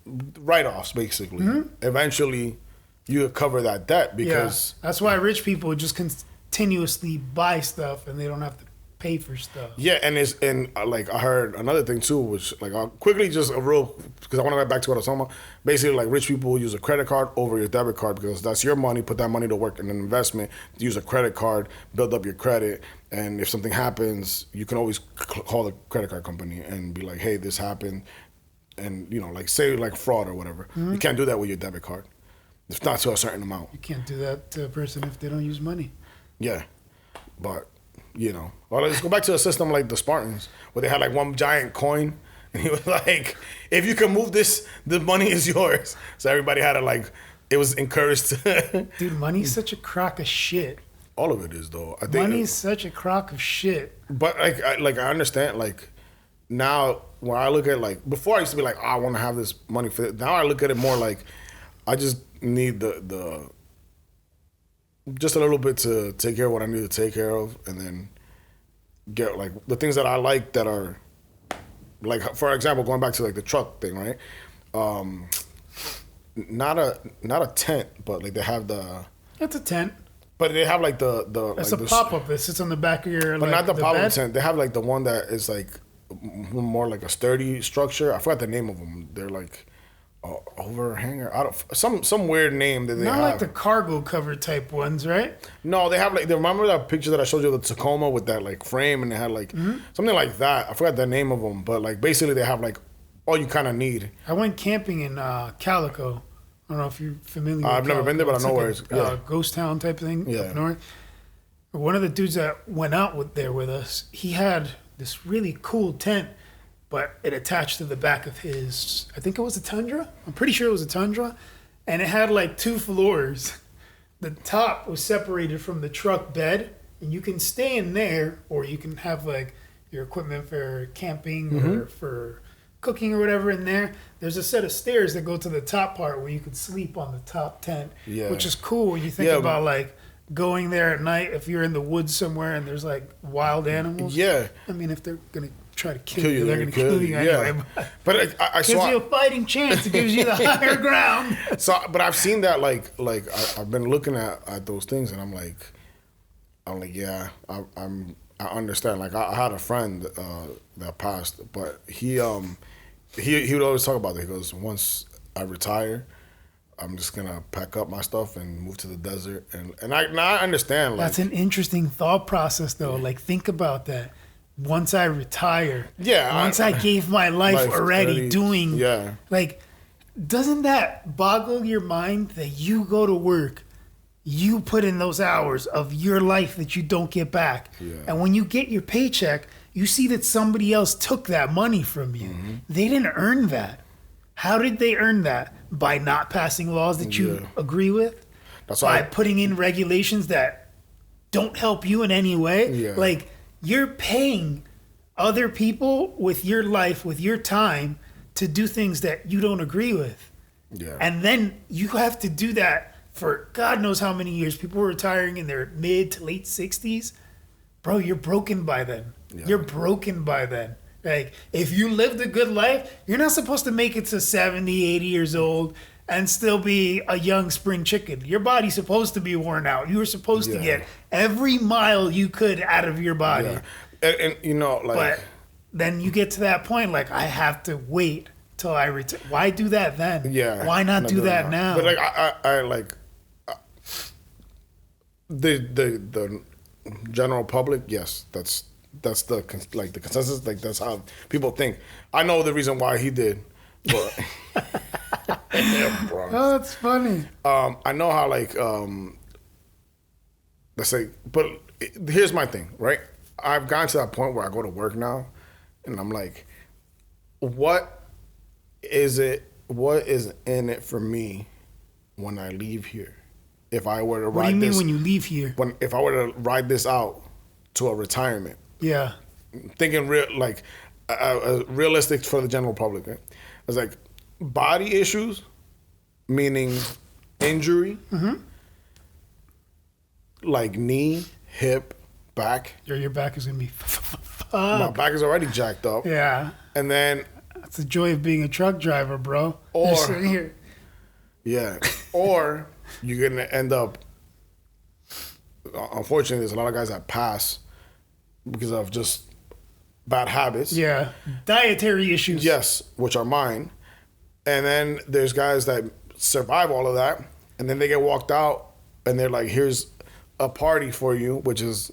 write-offs basically. Mm-hmm. Eventually, you cover that debt because that's why rich people just continuously buy stuff and they don't have to pay for stuff. Yeah, and like I heard another thing too, which like I'll quickly just because I want to get back to what I was talking about. Basically, like rich people use a credit card over your debit card because that's your money. Put that money to work in an investment. Use a credit card, build up your credit, and if something happens, you can always call the credit card company and be like, "Hey, this happened," and like say like fraud or whatever. Mm-hmm. You can't do that with your debit card. It's not to a certain amount. You can't do that to a person if they don't use money. Yeah, but. Well, let's go back to a system like the Spartans, where they had like one giant coin, and he was like, "If you can move this, the money is yours." So everybody had to like, it was encouraged. Dude, money's such a crock of shit. All of it is though. I think money's such a crock of shit. But I understand like now when I look at like before I used to be like, oh, I want to have this money for it. Now I look at it more like I just need the just a little bit to take care of what I need to take care of, and then get like the things that I like that are like, for example, going back to like the truck thing, right? Not a tent, but like they have the. It's a tent. But they have like the. It's like a pop up that sits on the back of your. But like, not the pop up bed? tent. They have like the one that is like more like a sturdy structure. I forgot the name of them. They're like. Overhanger, some weird name that they have. Not like the cargo cover type ones, right? No, they have like. Remember that picture that I showed you of the Tacoma with that like frame, and they had like something like that. I forgot the name of them, but like basically they have like all you kind of need. I went camping in Calico. I don't know if you're familiar. With I've never been there, but I know where it's. Ghost town type thing up north. One of the dudes that went out there with us, he had this really cool tent. But it attached to the back of his, I think it was a Tundra. I'm pretty sure it was a Tundra. And it had like 2 floors. The top was separated from the truck bed. And you can stay in there, or you can have like your equipment for camping or for cooking or whatever in there. There's a set of stairs that go to the top part where you could sleep on the top tent. Yeah. Which is cool when you think about like going there at night if you're in the woods somewhere and there's like wild animals. Yeah. I mean, if they're going to try to kill you. They're going to kill you anyway. But I gives you a fighting chance. It gives you the higher ground. So, but I've seen that like I've been looking at those things, and I'm like, yeah, I understand. Like I had a friend that passed, but he would always talk about it. He goes, once I retire, I'm just gonna pack up my stuff and move to the desert, and I understand. Like, that's an interesting thought process, though. Like think about that. Once I retire, once I gave my life already doing, like, doesn't that boggle your mind that you go to work, you put in those hours of your life that you don't get back, and when you get your paycheck, you see that somebody else took that money from you. Mm-hmm. They didn't earn that. How did they earn that? By not passing laws that you agree with? That's by putting in regulations that don't help you in any way? Yeah. Like, you're paying other people with your life, with your time, to do things that you don't agree with. Yeah. And then you have to do that for God knows how many years. People were retiring in their mid to late 60s. Bro, you're broken by then. Yeah. You're broken by then. Like, if you lived a good life, you're not supposed to make it to 70, 80 years old and still be a young spring chicken. Your body's supposed to be worn out. You were supposed to get every mile you could out of your body. Yeah. And you know, like... But then you get to that point, like, I have to wait till I retire. Why do that then? Yeah. Why not do that now? But, like, I like... The general public, yes, that's the consensus. Like, that's how people think. I know the reason why he did, but... Yeah, bro. Oh, that's funny. I know how, like, let's say, but here's my thing, right? I've gotten to that point where I go to work now, and I'm like, what is in it for me when I leave here? If I were to ride this... What do you mean when you leave here? If I were to ride this out to a retirement. Yeah. Thinking realistic for the general public, right? It's like body issues, meaning injury, like knee, hip, back. Your back is going to be My back is already jacked up. Yeah. And then... That's the joy of being a truck driver, bro. Or... You're sitting here. Yeah. Or you're going to end up... Unfortunately, there's a lot of guys that pass because of just bad habits. Yeah. Dietary issues. Yes, which are mine. And then there's guys that survive all of that, and then they get walked out, and they're like, here's a party for you, which is,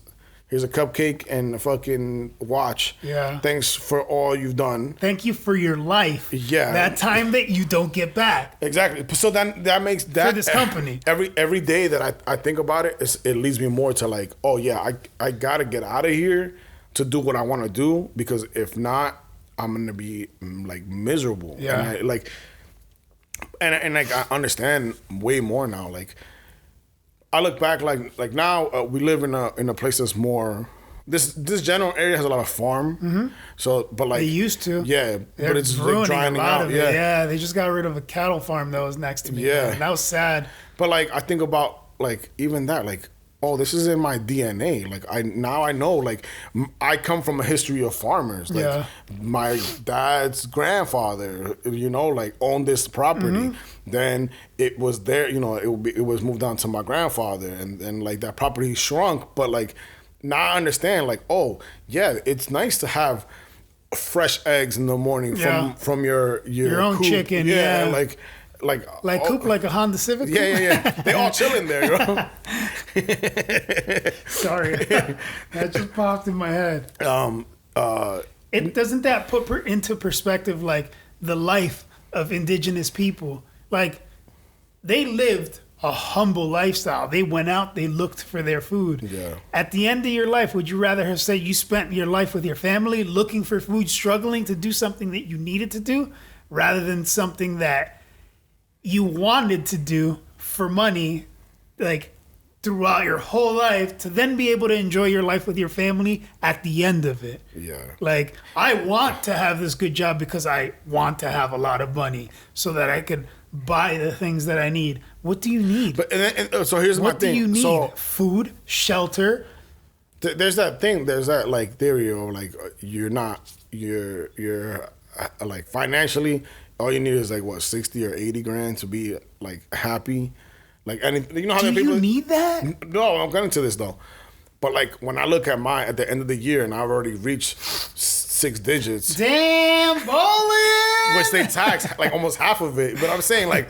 here's a cupcake and a fucking watch. Yeah. Thanks for all you've done. Thank you for your life. Yeah. That time that you don't get back. Exactly. So then that makes that... For this company. Every day that I think about it, it leads me more to like, oh yeah, I got to get out of here to do what I want to do, because if not, I'm going to be like miserable. Yeah. And like I understand way more now. Like I look back, like now we live in a place that's more... This general area has a lot of farm. So, but like... They used to. Yeah. They're but it's like ruining drying a lot out. of it. Yeah. They just got rid of a cattle farm that was next to me. Yeah. Man. That was sad. But like I think about like even that, like, oh, this is in my DNA. Like I know, like I come from a history of farmers. Like my dad's grandfather, like owned this property. Then it was there, it was moved on to my grandfather, and then like that property shrunk. But like now I understand, like, oh yeah, it's nice to have fresh eggs in the morning from your own coop. chicken. Yeah, cook like a Honda Civic. Yeah. They all chill in there, Sorry, that just popped in my head. It doesn't that put into perspective like the life of indigenous people. Like they lived a humble lifestyle. They went out, they looked for their food. Yeah. At the end of your life, would you rather have said you spent your life with your family looking for food, struggling to do something that you needed to do, rather than something that you wanted to do for money, like throughout your whole life, to then be able to enjoy your life with your family at the end of it? Yeah. Like, I want to have this good job because I want to have a lot of money so that I could buy the things that I need. What do you need? So here's my thing. What do you need? So, food, shelter. There's that thing. There's that like theory of like you're like financially, all you need is like what, 60 or 80 grand to be like happy. Like anything, you know how do people you need that? No, I'm getting to this though. But like when I look at the end of the year and I've already reached 6 digits. Damn, ballin'! Which they tax like almost half of it. But I'm saying like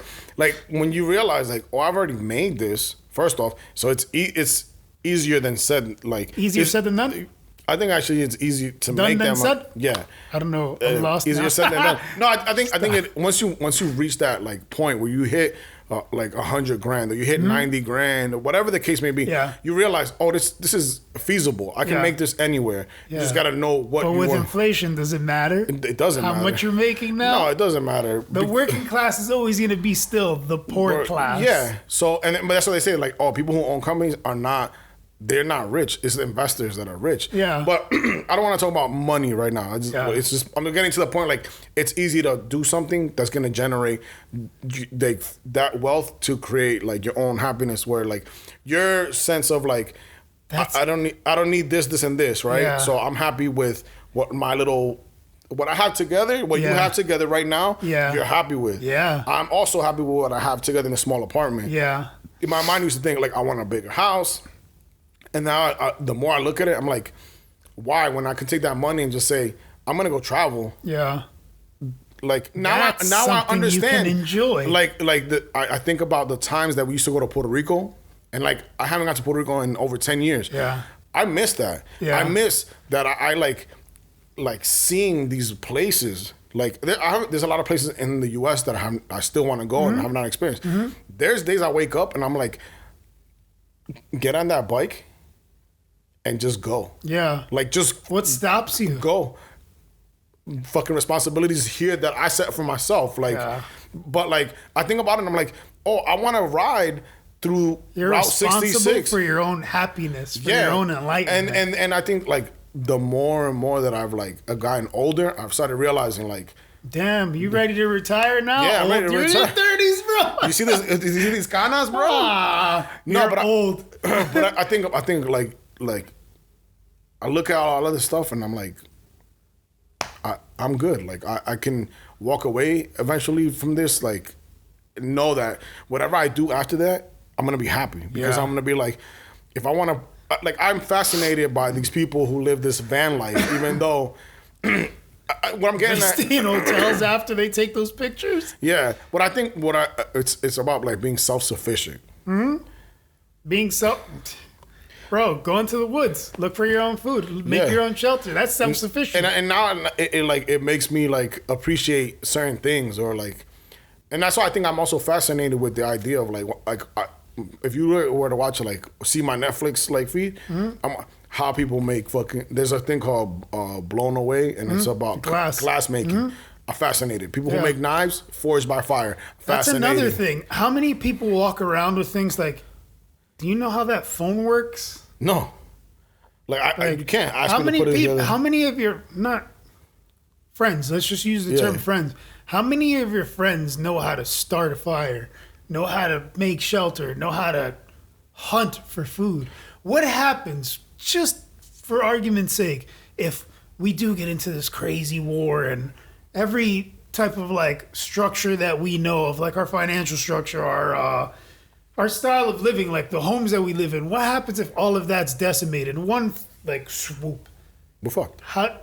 when you realize like, oh, I've already made this. First off, so it's easier than said. Like easier said than done. I think actually it's easy to done make than them. Said? Yeah. I don't know. I'm lost. Easier now. said than done. No, I think it once you reach that like point where you hit like 100 grand or you hit 90 grand or whatever the case may be, you realize, oh, this is feasible. I can make this anywhere. You just got to know what. But with inflation, does it matter? It doesn't matter how much you're making now. No, it doesn't matter. The working class is always going to be still the poor class. Yeah. So but that's what they say. Like, oh, people who own companies are not. They're not rich. It's the investors that are rich. Yeah. But I don't want to talk about money right now. It's just I'm getting to the point like it's easy to do something that's going to generate that wealth to create like your own happiness, where like your sense of like I don't need this and this, right? Yeah. So I'm happy with what my little what I have together, what you have together right now, you're happy with. Yeah. I'm also happy with what I have together in a small apartment. Yeah. In my mind, I used to think, like, I want a bigger house. And now, the more I look at it, I'm like, why? When I can take that money and just say, I'm going to go travel. Yeah. Like, now I understand. You can enjoy. I think about the times that we used to go to Puerto Rico. And, like, I haven't got to Puerto Rico in over 10 years. Yeah. I miss that. Yeah. I miss that I like seeing these places. Like, there's a lot of places in the U.S. that I still want to go and have not experienced. There's days I wake up and I'm like, get on that bike and just go. Yeah. Like, just... What stops you? Go. Fucking responsibilities here that I set for myself. Like, but, like, I think about it and I'm like, oh, I want to ride through Route 66. For your own happiness, for your own enlightenment. And I think, like, the more and more that I've gotten older, I've started realizing, like, damn, you ready to retire now? Yeah, I'm ready to retire. You're in your 30s, bro. You see this? You see these canas, bro? You're old. But I think like I look at all other stuff and I'm like, I'm good. Like, I can walk away eventually from this. Like, know that whatever I do after that, I'm gonna be happy because I'm gonna be like, if I want to. Like, I'm fascinated by these people who live this van life, even though what I'm getting at, stay in hotels after they take those pictures. Yeah, it's about, like, being self-sufficient. Being bro, go into the woods, look for your own food, make your own shelter. That's self-sufficient. And now it makes me, like, appreciate certain things, or, like, and that's why I think I'm also fascinated with the idea of, like if you were to watch, like, see my Netflix, like, feed, how people make fucking... There's a thing called Blown Away, and it's about glass making. I'm fascinated. People who make knives, forged by fire. That's another thing. How many people walk around with things like, do you know how that phone works? No. Like, you can't ask how me many to put people, it how many of your... Not friends. Let's just use the term friends. How many of your friends know how to start a fire? Know how to make shelter, know how to hunt for food? What happens, just for argument's sake, if we do get into this crazy war and every type of, like, structure that we know of, like our financial structure, our style of living, like the homes that we live in, what happens if all of that's decimated in one, like, swoop? We're fucked. How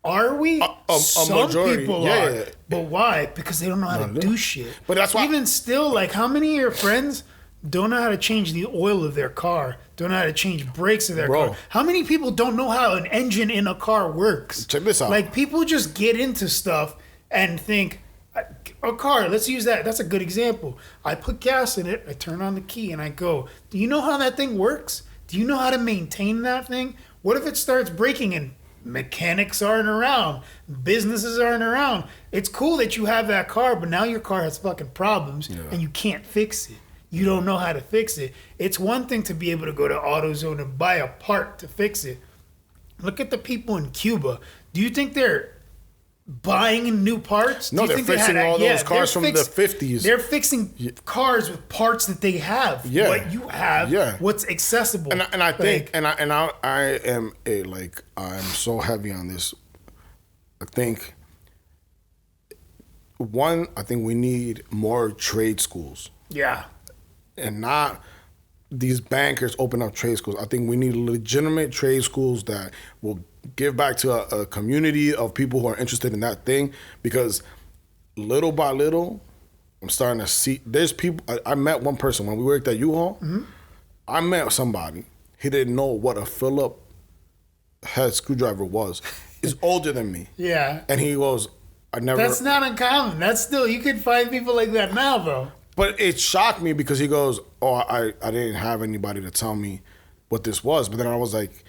are we? Some majority, people are. But why? Because they don't know how to do shit. But that's why... Even still, like, how many of your friends don't know how to change the oil of their car? Don't know how to change brakes of their car? How many people don't know how an engine in a car works? Check this out. Like, people just get into stuff and think, a car, let's use that. That's a good example. I put gas in it, I turn on the key, and I go. Do you know how that thing works? Do you know how to maintain that thing? What if it starts breaking and mechanics aren't around, businesses aren't around? It's cool that you have that car, but now your car has fucking problems and you can't fix it. You don't know how to fix it. It's one thing to be able to go to AutoZone and buy a part to fix it. Look at the people in Cuba. Do you think they're buying new parts? No, they're fixing all those cars from the 50s. They're fixing cars with parts that they have. Yeah. What you have, what's accessible. And I think, and I am I'm so heavy on this. I think we need more trade schools. Yeah. And not these bankers open up trade schools. I think we need legitimate trade schools that will give back to a community of people who are interested in that thing, because little by little, I'm starting to see, there's people, I met one person when we worked at U-Haul. I met somebody, he didn't know what a Phillips head screwdriver was. He's older than me. Yeah. And he goes, That's not uncommon. That's still, you can find people like that now, though. But it shocked me because he goes, I didn't have anybody to tell me what this was. But then I was like,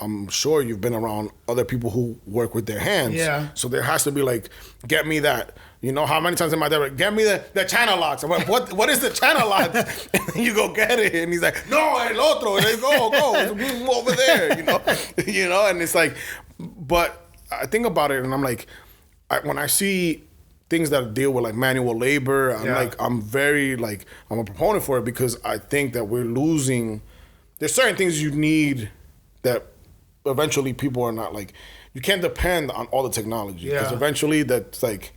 I'm sure you've been around other people who work with their hands. Yeah. So there has to be, like, get me that. You know, how many times am I there? Get me the channel locks. I'm like, what is the channel locks? And then you go get it. And he's like, no, el otro. And they go over there, you know? And it's like, but I think about it and I'm like, when I see things that deal with, like, manual labor, I'm a proponent for it, because I think that we're losing, there's certain things you need that eventually people are not, like, you can't depend on all the technology because Yeah. eventually that's like,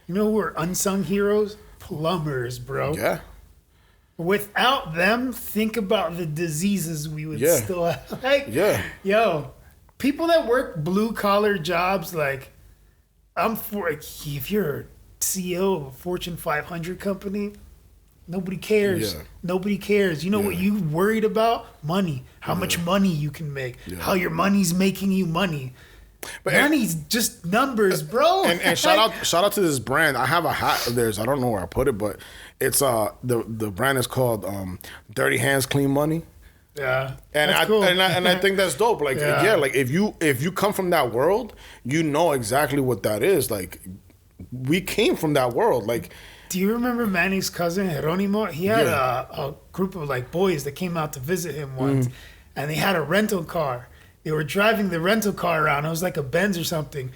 You know who are unsung heroes? Plumbers, bro. yeah, Without them, think about the diseases we would Yeah. still have. Like, yeah, yo, people that work blue collar jobs, like, if you're a CEO of a Fortune 500 company, nobody cares. Yeah. Nobody cares. You know what Yeah. you worried about? Money. How much money you can make. How your money's making you money. But Money's just numbers, bro. and shout out to this brand. I have a hat of theirs. I don't know where I put it, but it's the brand is called Dirty Hands Clean Money. Yeah, And that's I cool. and I think that's dope. Like Yeah. like if you come from that world, you know exactly what that is. Like we came from that world. Like Do you remember Manny's cousin Jeronimo? He had Yeah. a group of like boys that came out to visit him once, and they had a rental car. They were driving the rental car around. It was like a Benz or something,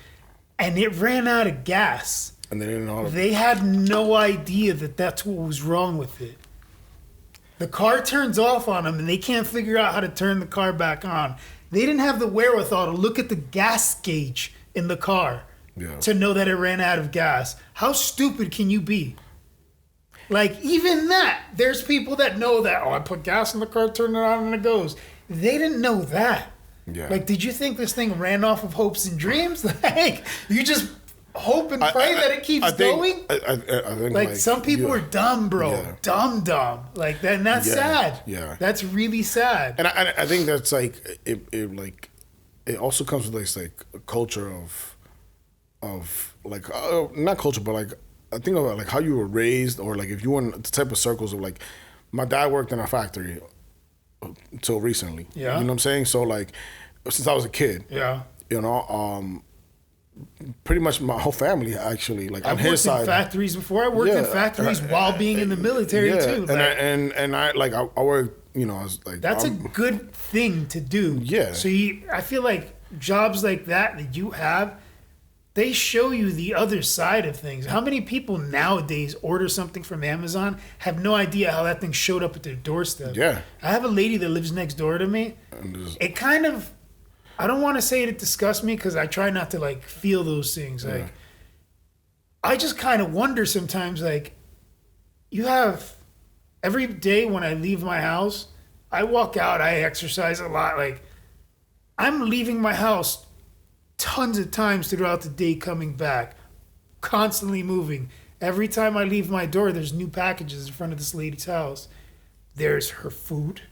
and it ran out of gas. and they didn't know how to, They had no idea that that's what was wrong with it. The car turns off on them, and they can't figure out how to turn the car back on. They didn't have the wherewithal to look at the gas gauge in the car Yeah. to know that it ran out of gas. How stupid can you be? Like, even that, there's people that know that, I put gas in the car, turn it on, and it goes. They didn't know that. Yeah. Like, did you think this thing ran off of hopes and dreams? Like, you just hope and pray that it keeps going? I think Like, some people are dumb, bro. Yeah. Dumb. Like, that, and that's Yeah, sad. yeah. That's really sad. And I think that's like it also comes with this like a culture of like not culture but like I think about like how you were raised or like if you were in the type of circles of like my dad worked in a factory until recently. Yeah. You know what I'm saying? So like since I was a kid, Yeah. you know, pretty much my whole family actually like on I've his worked side. in factories before. I worked in Yeah. factories while being in the military, yeah. too. And Like, I worked, you know, I was like that's a I'm- good thing to do. Yeah. So I feel like jobs like that you have, they show you the other side of things. How many people nowadays order something from Amazon, have no idea how that thing showed up at their doorstep? Yeah. I have a lady that lives next door to me. and just- It kind of, I don't want to say it disgusts me because I try not to like feel those things. Like, I just kind of wonder sometimes, like, you have every day when I leave my house, I walk out, I exercise a lot. Like, I'm leaving my house tons of times throughout the day, coming back, constantly moving. Every time I leave my door, there's new packages in front of this lady's house. There's her food.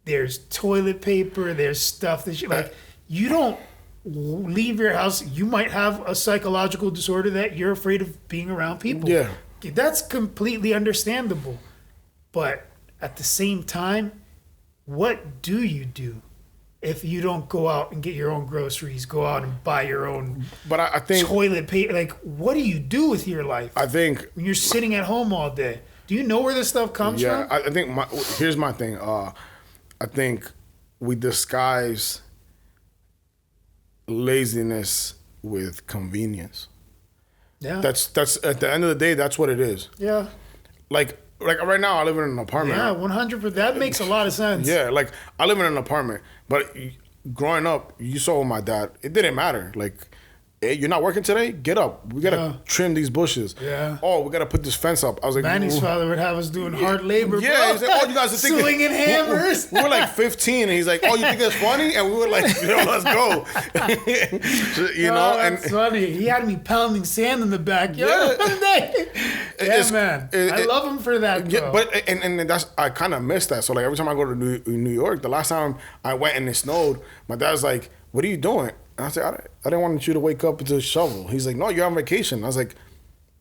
There's toilet paper. There's stuff that she, like, you don't leave your house. You might have a psychological disorder that you're afraid of being around people. Yeah. That's completely understandable. But at the same time, what do you do if you don't go out and get your own groceries, go out and buy your own But I think toilet paper? Like, what do you do with your life I think when you're sitting at home all day? Do you know where this stuff comes yeah. from? I think here's my thing. I think we disguise laziness with convenience. Yeah. That's at the end of the day, that's what it is. yeah. Like right now, I live in an apartment. Yeah, 100%. That makes a lot of sense. Yeah, like I live in an apartment, but growing up, you saw with my dad, it didn't matter. Like, hey, you're not working today? Get up. We gotta Yeah. trim these bushes. Yeah. Oh, we gotta put this fence up. I was like, Manny's "Ooh." father would have us doing hard labor. Yeah, bro. he's like, oh, you guys are thinking swinging hammers. We were like 15, and he's like, oh, you think that's funny? And we were like, yo, let's go. You know, Oh, that's funny. He had me pounding sand in the backyard Yeah. one day. It's- man. I love him for that, bro. Yeah, but and that's I kind of miss that. So like every time I go to New York, the last time I went and it snowed, my dad's like, "What are you doing?" And I said, "I didn't want you to wake up to shovel." He's like, "No, you're on vacation." I was like,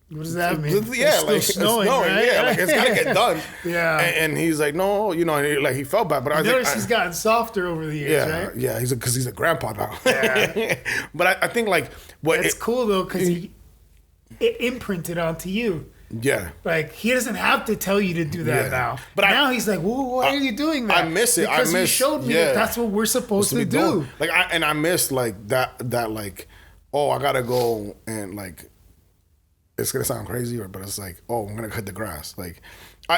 What does that mean? "Yeah, It's still like snowing, right? yeah, like it's gotta get done." Yeah. and he's like, "No, you know," and he felt bad, but I was Notice like, he's gotten softer over the years, yeah, right? yeah, because he's a grandpa now. Yeah. But I think like what It's cool though because it imprinted onto you. yeah. Like he doesn't have to tell you to do that Yeah. now. But But now he's like, "Whoa, why are you doing that?" I miss it. Because you showed me that that's what we're supposed to do. doing. Like I miss like that like, oh, I gotta go and like, it's gonna sound crazy, but it's like, oh, I'm gonna cut the grass. Like,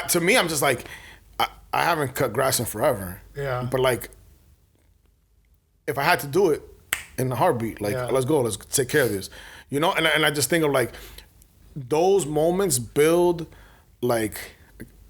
to me, I'm just like, I haven't cut grass in forever. Yeah. But like, if I had to do it, in a heartbeat. Like, Yeah. let's go, let's take care of this. You know, and I just think of like those moments build like.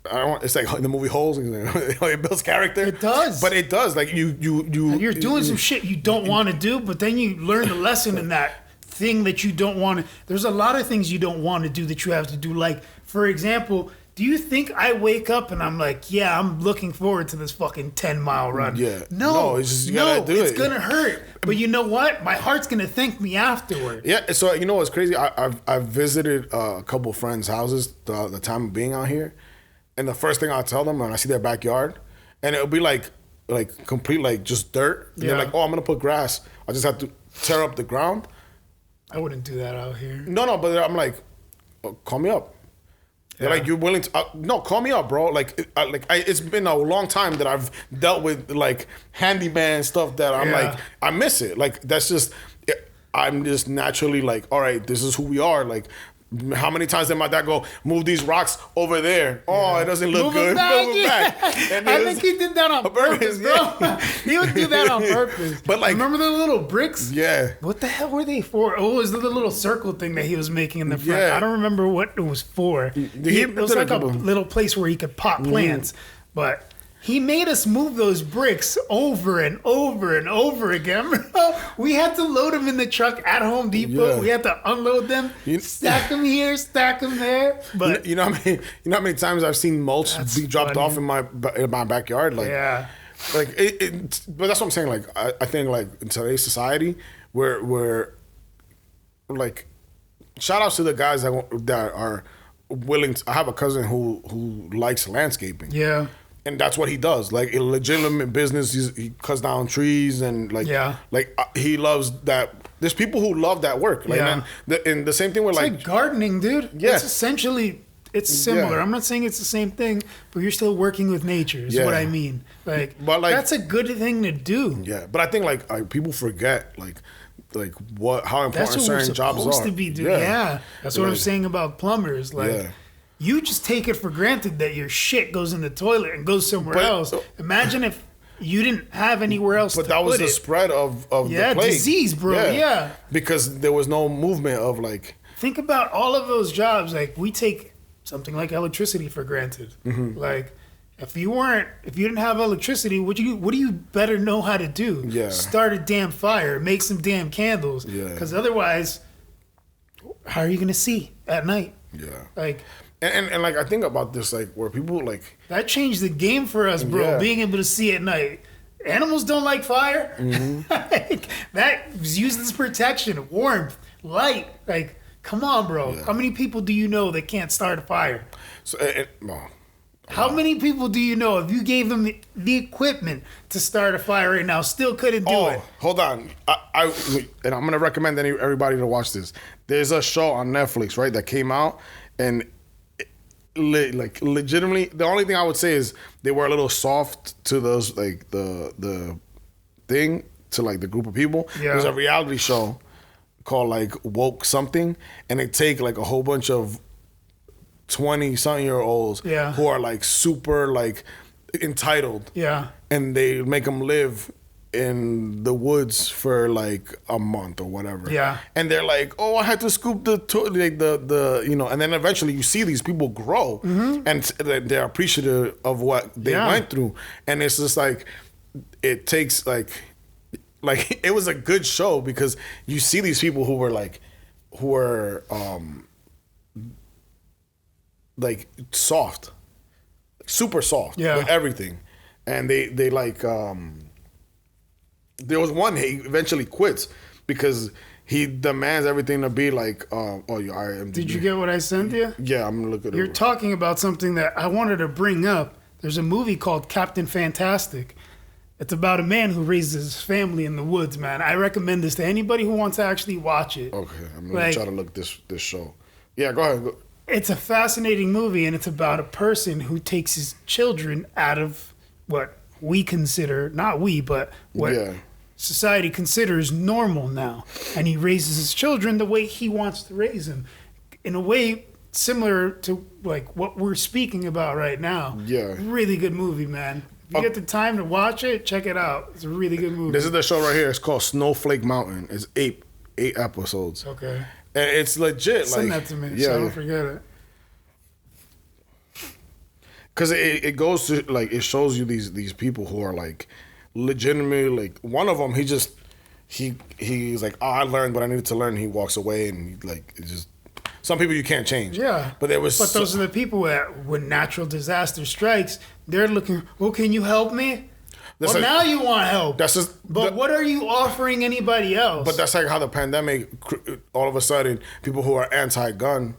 It's like the movie Holes. It builds character. It does, but it does. Like you're doing some shit you don't want to do, but then you learn the lesson in that thing that you don't want to. There's a lot of things you don't want to do that you have to do. Like, for example, do you think I wake up and I'm like, yeah, I'm looking forward to this fucking 10-mile run? Yeah. No, it's just, you gotta do it's it. gonna hurt. But you know what? My heart's gonna thank me afterward. Yeah. So you know what's crazy? I've visited a couple friends' houses the time of being out here. And the first thing I'll tell them when I see their backyard, and it'll be like complete like just dirt. And they're like, oh, I'm gonna put grass. I just have to tear up the ground. I wouldn't do that out here. No, but I'm like, oh, call me up. They're like, you're willing to? No, call me up, bro. It's been a long time that I've dealt with like handyman stuff that I'm like, I miss it. Like that's just, I'm just naturally like, all right, this is who we are. Like. How many times did my dad go, move these rocks over there? Oh, it doesn't look good. Move it back. And I think he did that on purpose, bro. He would do that on purpose. But like, remember the little bricks? Yeah. What the hell were they for? Oh, it was the little circle thing that he was making in the front. Yeah. I don't remember what it was for. It was like a little place where he could pot plants. But he made us move those bricks over and over and over again. We had to load them in the truck at Home Depot. Yeah. We had to unload them, stack them here, stack them there. But you know how many times I've seen mulch be dropped off in my backyard. Like, yeah, like but that's what I'm saying. Like, I think like in today's society, we're like, shout outs to the guys that are willing to. I have a cousin who likes landscaping. Yeah. And that's what he does. Like a legitimate business, he cuts down trees and like, he loves that. There's people who love that work. Like, and the same thing with like gardening, dude. Yeah, it's essentially similar. I'm not saying it's the same thing, but you're still working with nature. Is what I mean. Like, but like that's a good thing to do. Yeah, but I think like people forget like how important certain jobs are. That's what we're supposed to be doing. Yeah. That's what I'm saying about plumbers. Like. You just take it for granted that your shit goes in the toilet and goes somewhere else. Imagine if you didn't have anywhere else to put it. But that was the spread of the plague. Disease, bro. Yeah. Because there was no movement of like... Think about all of those jobs. Like, we take something like electricity for granted. Mm-hmm. Like, if you didn't have electricity, what do you better know how to do? Yeah. Start a damn fire. Make some damn candles. Yeah. Because otherwise, how are you going to see at night? Yeah. Like... And like I think about this, like where people like that changed the game for us, bro. Yeah. Being able to see at night. Animals don't like fire. Mm-hmm. Like, that is used as protection, warmth, light. Like, come on, bro. Yeah. How many people do you know that can't start a fire? So, how many people do you know if you gave them the equipment to start a fire right now, still couldn't do it? Hold on. And I'm gonna recommend everybody to watch this. There's a show on Netflix, right, that came out and. Like legitimately, the only thing I would say is they were a little soft to those like the thing to like the group of people. Yeah. There's a reality show called like Woke Something, and they take like a whole bunch of 20-something-year-olds who are like super like entitled. Yeah. And they make them live in the woods for like a month or whatever. Yeah. And they're like, oh, I had to scoop the you know, and then eventually you see these people grow and they're appreciative of what they went through. And it's just like, it takes like it was a good show because you see these people who were like soft, super soft with everything. And they like, there was one, he eventually quits because he demands everything to be like, Did you get what I sent you? Yeah, I'm looking at it. You're talking about something that I wanted to bring up. There's a movie called Captain Fantastic. It's about a man who raises his family in the woods, man. I recommend this to anybody who wants to actually watch it. Okay, I'm going to try to look this show. Yeah, go ahead. It's a fascinating movie, and it's about a person who takes his children out of what we consider, not we, but what society considers normal now. And he raises his children the way he wants to raise them. In a way similar to like what we're speaking about right now. Yeah. Really good movie, man. If you get the time to watch it, check it out. It's a really good movie. This is the show right here. It's called Snowflake Mountain. It's eight episodes. Okay. And it's legit. Send like, that to me so I don't forget it. Because it goes to, like, it shows you these people who are, like, legitimately, like, one of them, he's like, oh, I learned what I needed to learn. He walks away and, it's just, some people you can't change. Yeah. But those are the people that, when natural disaster strikes, they're looking, well, can you help me? Well, now you want help. But what are you offering anybody else? But that's like how the pandemic, all of a sudden, people who are anti-gun,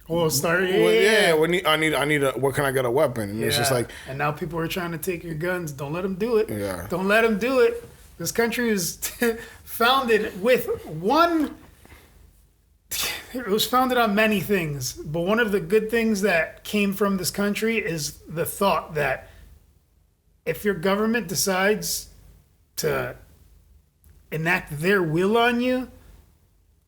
well, I need where can I get a weapon? And it's just like, and now people are trying to take your guns. Don't let them do it. Yeah. Don't let them do it. This country is founded with one. It was founded on many things, but one of the good things that came from this country is the thought that if your government decides to enact their will on you,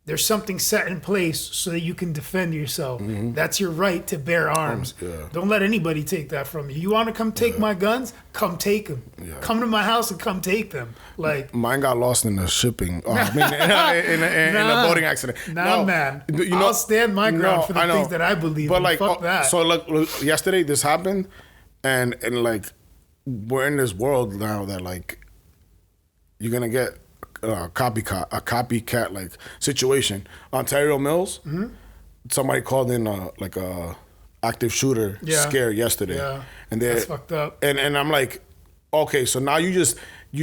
there's something set in place so that you can defend yourself. Mm-hmm. That's your right to bear arms. Yeah. Don't let anybody take that from you. You want to come take my guns? Come take them. Yeah. Come to my house and come take them. Like, mine got lost in the shipping. In a boating accident. Man. I'll stand my ground for the things that I believe in. But fuck that. So look, yesterday this happened, and like we're in this world now that like you're gonna get a copycat like situation. Ontario Mills, somebody called in like a active shooter scare yesterday, and that's fucked up. And I'm like, okay, so now you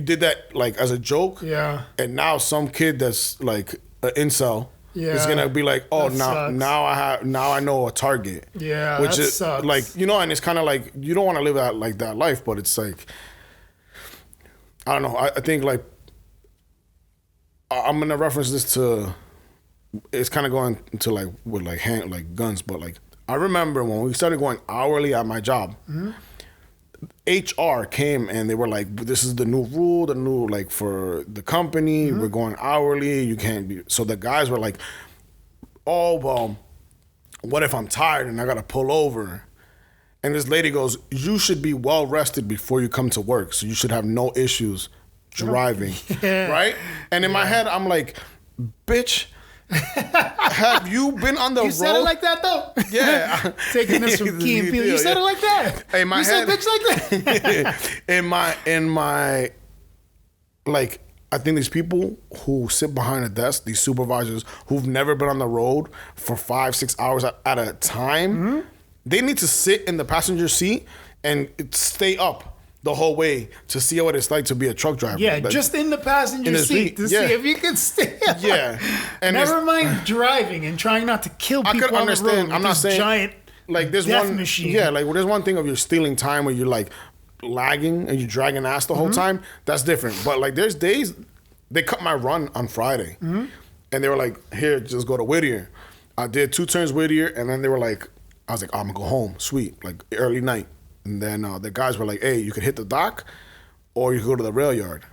did that like as a joke, and now some kid that's like an incel is gonna be like, oh, now I know a target, which is sucks. like, you know, and it's kind of like you don't want to live that life, but it's like, I don't know, I think like. I'm gonna reference this to. It's kind of going to like with like guns, but like I remember when we started going hourly at my job, HR came and they were like, "This is the new rule, the new like for the company. We're going hourly. You can't be." So the guys were like, "Oh well, what if I'm tired and I gotta pull over?" And this lady goes, "You should be well rested before you come to work, so you should have no issues." Driving, right? And in my head, I'm like, bitch, have you been on the road? You said it like that, though? Yeah. Taking this from Key and Peele. You said it like that? In my head, said bitch like that? in my, like, I think these people who sit behind a desk, these supervisors who've never been on the road for 5-6 hours at a time, they need to sit in the passenger seat and stay up the whole way to see what it's like to be a truck driver. Yeah, like, just in the passenger seat to see if you can stay. Yeah, and never mind driving and trying not to kill people. I could understand. On the road I'm not saying giant like there's death one machine. Yeah, like there's one thing of you're stealing time where you're like lagging and you're dragging ass the whole time. That's different. But like there's days they cut my run on Friday, and they were like, "Here, just go to Whittier." I did 2 turns Whittier, and then they were like, "I was like, oh, I'm gonna go home, sweet, like early night." And then the guys were like, "Hey, you could hit the dock, or you could go to the rail yard."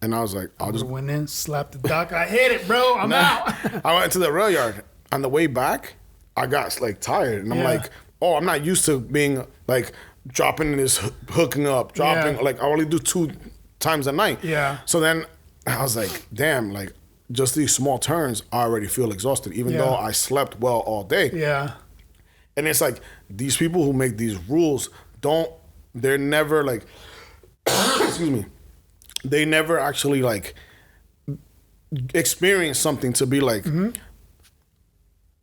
And I was like, "I'll just went in, slapped the dock. I hit it, bro. I'm out." I went to the rail yard. On the way back, I got like tired, and I'm like, "Oh, I'm not used to being like dropping this, hooking up, dropping. Like I only do 2 times a night." Yeah. So then I was like, "Damn, like just these small turns, I already feel exhausted, even though I slept well all day." Yeah. And it's like these people who make these rules. They're never like, excuse me, they never actually like experience something to be like, and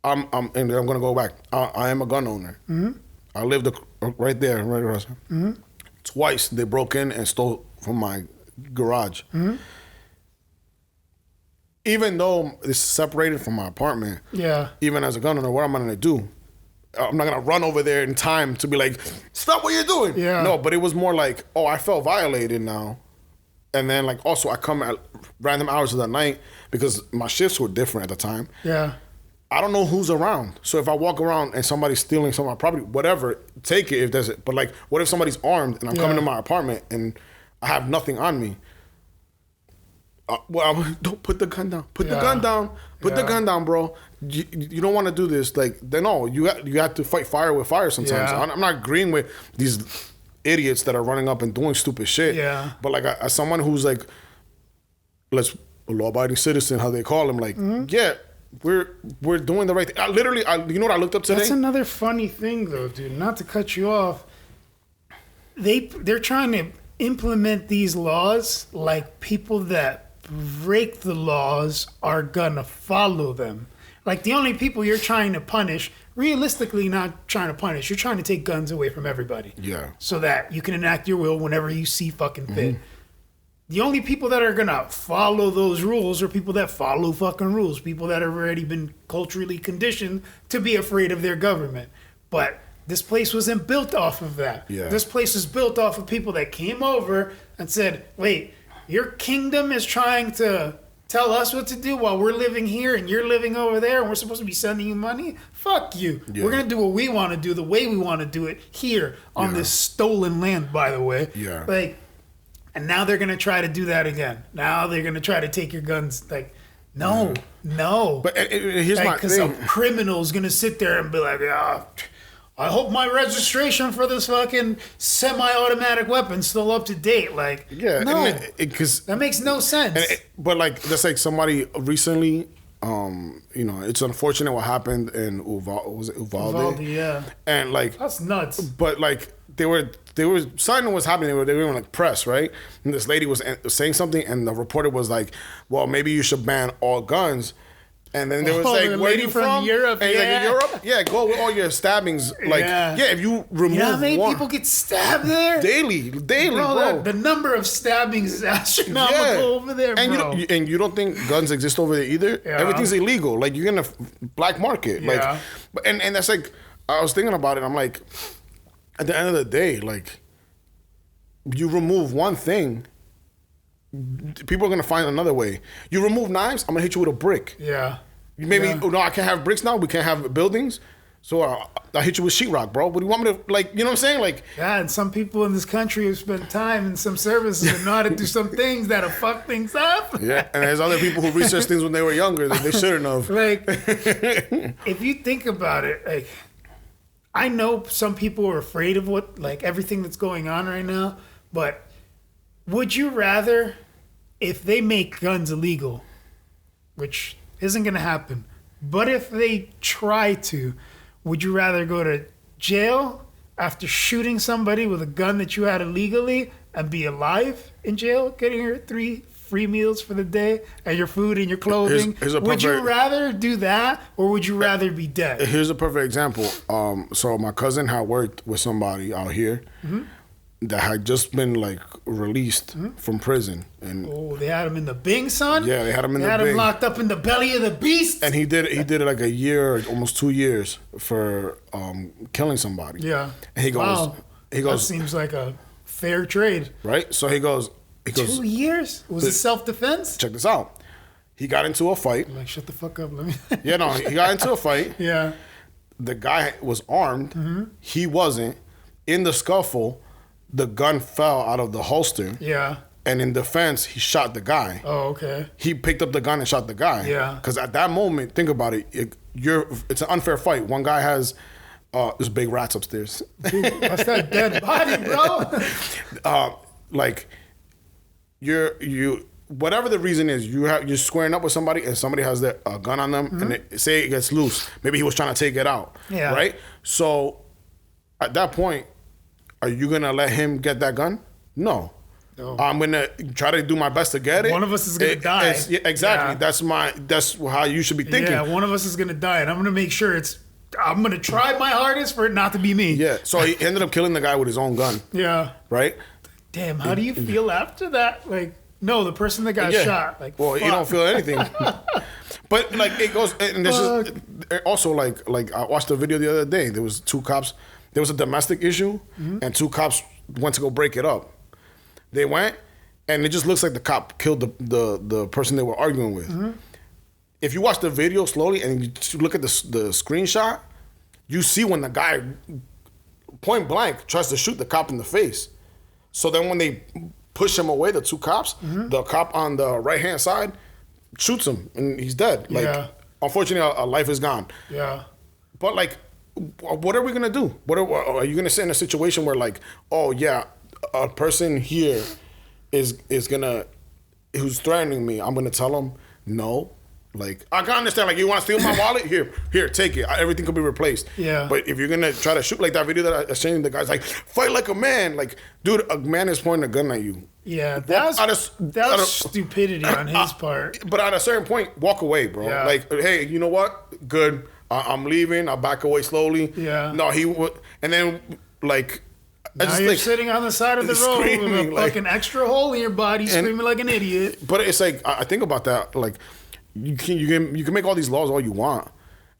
I'm gonna go back. I am a gun owner. I lived right there, right across. Twice they broke in and stole from my garage. Even though it's separated from my apartment, even as a gun owner, what am I gonna do? I'm not gonna run over there in time to be like, stop what you're doing. Yeah. No, but it was more like, oh, I felt violated now. And then like also I come at random hours of the night because my shifts were different at the time. Yeah. I don't know who's around. So if I walk around and somebody's stealing some of my property, whatever, take it if there's it. But like, what if somebody's armed and I'm coming to my apartment and I have nothing on me? Don't put the gun down. Put the gun down. Put the gun down, bro. You don't want to do this. Like, then no, you have to fight fire with fire sometimes. I'm not agreeing with these idiots that are running up and doing stupid shit. Yeah. But like as someone who's like, a law-abiding citizen, how they call him, like, yeah, we're doing the right thing. You know what I looked up today? That's another funny thing, though, dude. Not to cut you off. They're trying to implement these laws like people that break the laws are gonna follow them. Like the only people you're trying to punish, realistically not trying to punish, you're trying to take guns away from everybody. Yeah. So that you can enact your will whenever you see fucking fit. The only people that are gonna follow those rules are people that follow fucking rules. People that have already been culturally conditioned to be afraid of their government. But this place wasn't built off of that. Yeah. This place was built off of people that came over and said, wait, your kingdom is trying to tell us what to do while we're living here and you're living over there and we're supposed to be sending you money? Fuck you. Yeah. We're going to do what we want to do the way we want to do it here on this stolen land, by the way. Yeah. Like, and now they're going to try to do that again. Now they're going to try to take your guns. Like, no. But here's my thing. Because some criminal's going to sit there and be like, I hope my registration for this fucking semi-automatic weapon's still up to date. Like, no, because that makes no sense. But like, that's like somebody recently. It's unfortunate what happened in Uvalde. Uvalde, yeah. And like, that's nuts. But like, they were something was happening. They were in like press, right? And this lady was saying something, and the reporter was like, "Well, maybe you should ban all guns." And then there was like, where are you from? Europe, and like, in Europe? Yeah, go with all your stabbings. Like, if you remove how many people get stabbed there? Daily, bro. The number of stabbings is astronomical over there, bro. And you don't think guns exist over there either? Yeah. Everything's illegal. Like, you're in a black market. Yeah. Like, and that's like, I was thinking about it. I'm like, at the end of the day, like, you remove one thing, people are gonna find another way. You remove knives, I'm gonna hit you with a brick. Yeah. No, I can't have bricks now. We can't have buildings. So I hit you with sheetrock, bro. What do you want me to, like, you know what I'm saying? Like, yeah, and some people in this country have spent time in some services and know how to do some things that'll fuck things up. Yeah, and there's other people who researched things when they were younger that they shouldn't have. Like, if you think about it, like, I know some people are afraid of everything that's going on right now, but would you rather, if they make guns illegal, which isn't going to happen, but if they try to, would you rather go to jail after shooting somebody with a gun that you had illegally and be alive in jail, getting your 3 free meals for the day and your food and your clothing? Would you rather do that, or would you rather be dead? Here's a perfect example. So my cousin had worked with somebody out here that had just been like released from prison, and they had him in the Bing, son. Yeah, they had him in the Bing. They had him locked up in the belly of the beast. And he did it like a year, almost 2 years for killing somebody. Yeah. And he goes, that seems like a fair trade, right? So he goes 2 years? Was it self-defense? Check this out. He got into a fight. I'm like, shut the fuck up. Let me. Yeah, no, he got into a fight. Yeah. The guy was armed. He wasn't. In the scuffle, the gun fell out of the holster. Yeah. And in defense, he shot the guy. Oh, okay. He picked up the gun and shot the guy. Yeah. Because at that moment, think about it. It's an unfair fight. One guy has there's big rats upstairs. Dude, what's that dead body, bro? Like, you whatever the reason is, you're squaring up with somebody and somebody has a gun on them and say it gets loose. Maybe he was trying to take it out. Yeah. Right? So at that point, are you gonna let him get that gun? No. I'm gonna try to do my best to get it. One of us is gonna die. Exactly. Yeah. That's how you should be thinking. Yeah, one of us is gonna die, and I'm gonna make sure I'm gonna try my hardest for it not to be me. Yeah. So he ended up killing the guy with his own gun. Yeah. Right? Damn, how do you feel after that? Like, no, the person that got shot. Like, well, you don't feel anything. But like, it goes, and this is also like I watched a video the other day. There was 2 cops. There was a domestic issue, and 2 cops went to go break it up. They went, and it just looks like the cop killed the person they were arguing with. If you watch the video slowly and you look at the screenshot, you see when the guy point blank tries to shoot the cop in the face. So then when they push him away, the 2 cops, the cop on the right-hand side shoots him, and he's dead. Like, unfortunately, a life is gone. Yeah. But like, what are we gonna do? Are you gonna sit in a situation where like, oh yeah, a person here is gonna who's threatening me? I'm gonna tell him no. Like I can understand, like you want to steal my wallet? Here, take it. Everything could be replaced. Yeah. But if you're gonna try to shoot like that video that I seen, the guy's like, fight like a man. Like, dude, a man is pointing a gun at you. Yeah, that was stupidity on his part. But at a certain point, walk away, bro. Yeah. Like, hey, you know what? Good. I'm leaving. I'll back away slowly. Yeah. No, he would, and then like. Now you're sitting on the side of the road with a fucking extra hole in your body, screaming like an idiot. But it's like I think about that, like. You can make all these laws all you want,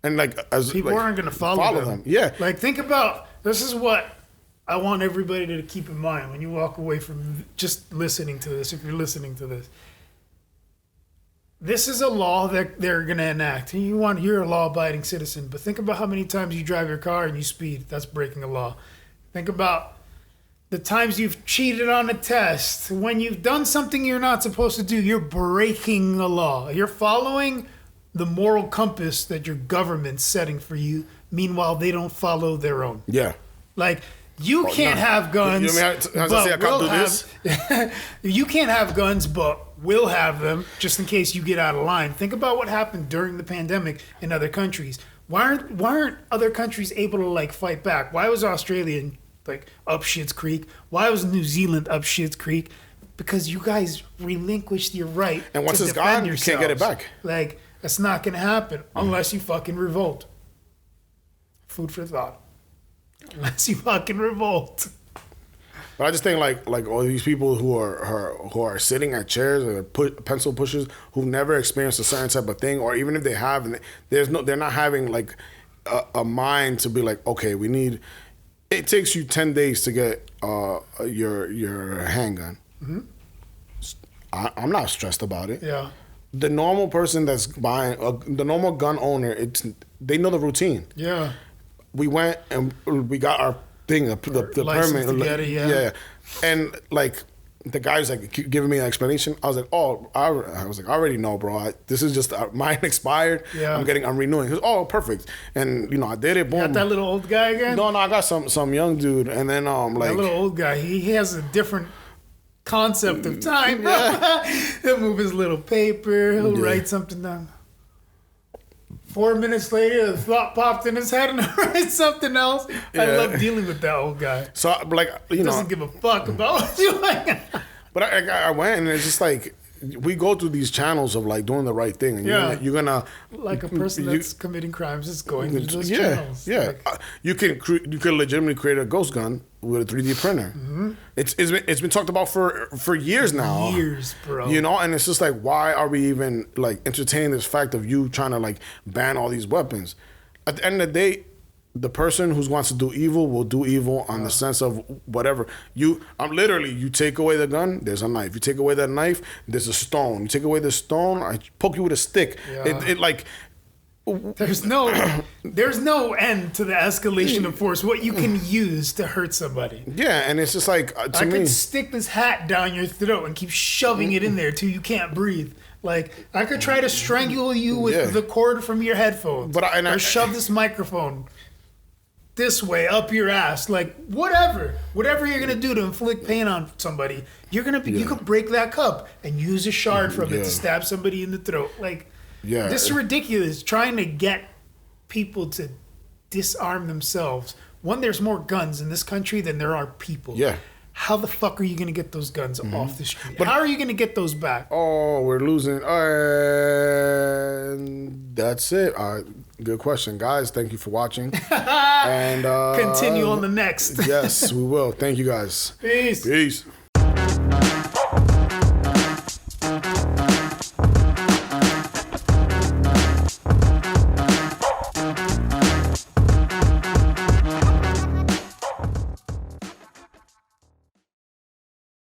and like as people aren't going to follow them. Yeah, like think about this is what I want everybody to keep in mind when you walk away from just listening to this. If you're listening to this, this is a law that they're going to enact. And you're a law-abiding citizen, but think about how many times you drive your car and you speed. That's breaking a law. Think about the times you've cheated on a test, when you've done something you're not supposed to do, you're breaking the law. You're following the moral compass that your government's setting for you. Meanwhile, they don't follow their own. Yeah. Like, you can't have guns, you can't have guns, but we'll have them just in case you get out of line. Think about what happened during the pandemic in other countries. Why aren't other countries able to, like, fight back? Why was Australia like up Shit's Creek? Why was New Zealand up Shit's Creek? Because you guys relinquished your right and once it's gone, you can't get it back. Like, that's not gonna happen unless you fucking revolt. Food for thought. Unless you fucking revolt. But I just think like all these people who are sitting at chairs or pencil pushers who've never experienced a certain type of thing, or even if they have, they're not having like a mind to be like, okay, we need. It takes you 10 days to get your handgun. Mm-hmm. I'm not stressed about it. Yeah. The normal person that's buying, the normal gun owner, they know the routine. Yeah. We went and we got our thing, the permit. Together, yeah. And like the guy's like giving me an explanation. I was like, I already know, bro. This is just mine expired. Yeah. I'm renewing. He goes, oh, perfect. And I did it. Boom. You got that little old guy again? No, I got some young dude. And then like that little old guy. He has a different concept of time. Yeah. He'll move his little paper. He'll write something down. 4 minutes later, the thought popped in his head and he'll write something else. Yeah. I love dealing with that old guy. So like he doesn't give a fuck about what you're doing. But I went and it's just like we go through these channels of like doing the right thing, and you're gonna like a person that's committing crimes is going through those channels. Yeah, you can legitimately create a ghost gun with a 3D printer. Mm-hmm. It's been talked about for years now. Years, bro. You know, and it's just like, why are we even like entertaining this fact of you trying to like ban all these weapons? At the end of the day, the person who wants to do evil will do evil on the sense of whatever. You take away the gun, there's a knife. You take away that knife, there's a stone. You take away the stone, I poke you with a stick. Yeah. It like there's no end to the escalation of force. What you can use to hurt somebody. Yeah, and it's just like I could stick this hat down your throat and keep shoving it in there till you can't breathe. Like, I could try to strangle you with the cord from your headphones, or shove this microphone this way up your ass. Like, whatever you're gonna do to inflict pain on somebody, you could break that cup and use a shard from it to stab somebody in the throat. Like, this is ridiculous. Trying to get people to disarm themselves. One, there's more guns in this country than there are people. Yeah. How the fuck are you going to get those guns off the street? But how are you going to get those back? Oh, we're losing. That's it. Good question, guys. Thank you for watching. And continue on the next. Yes, we will. Thank you, guys. Peace. Peace.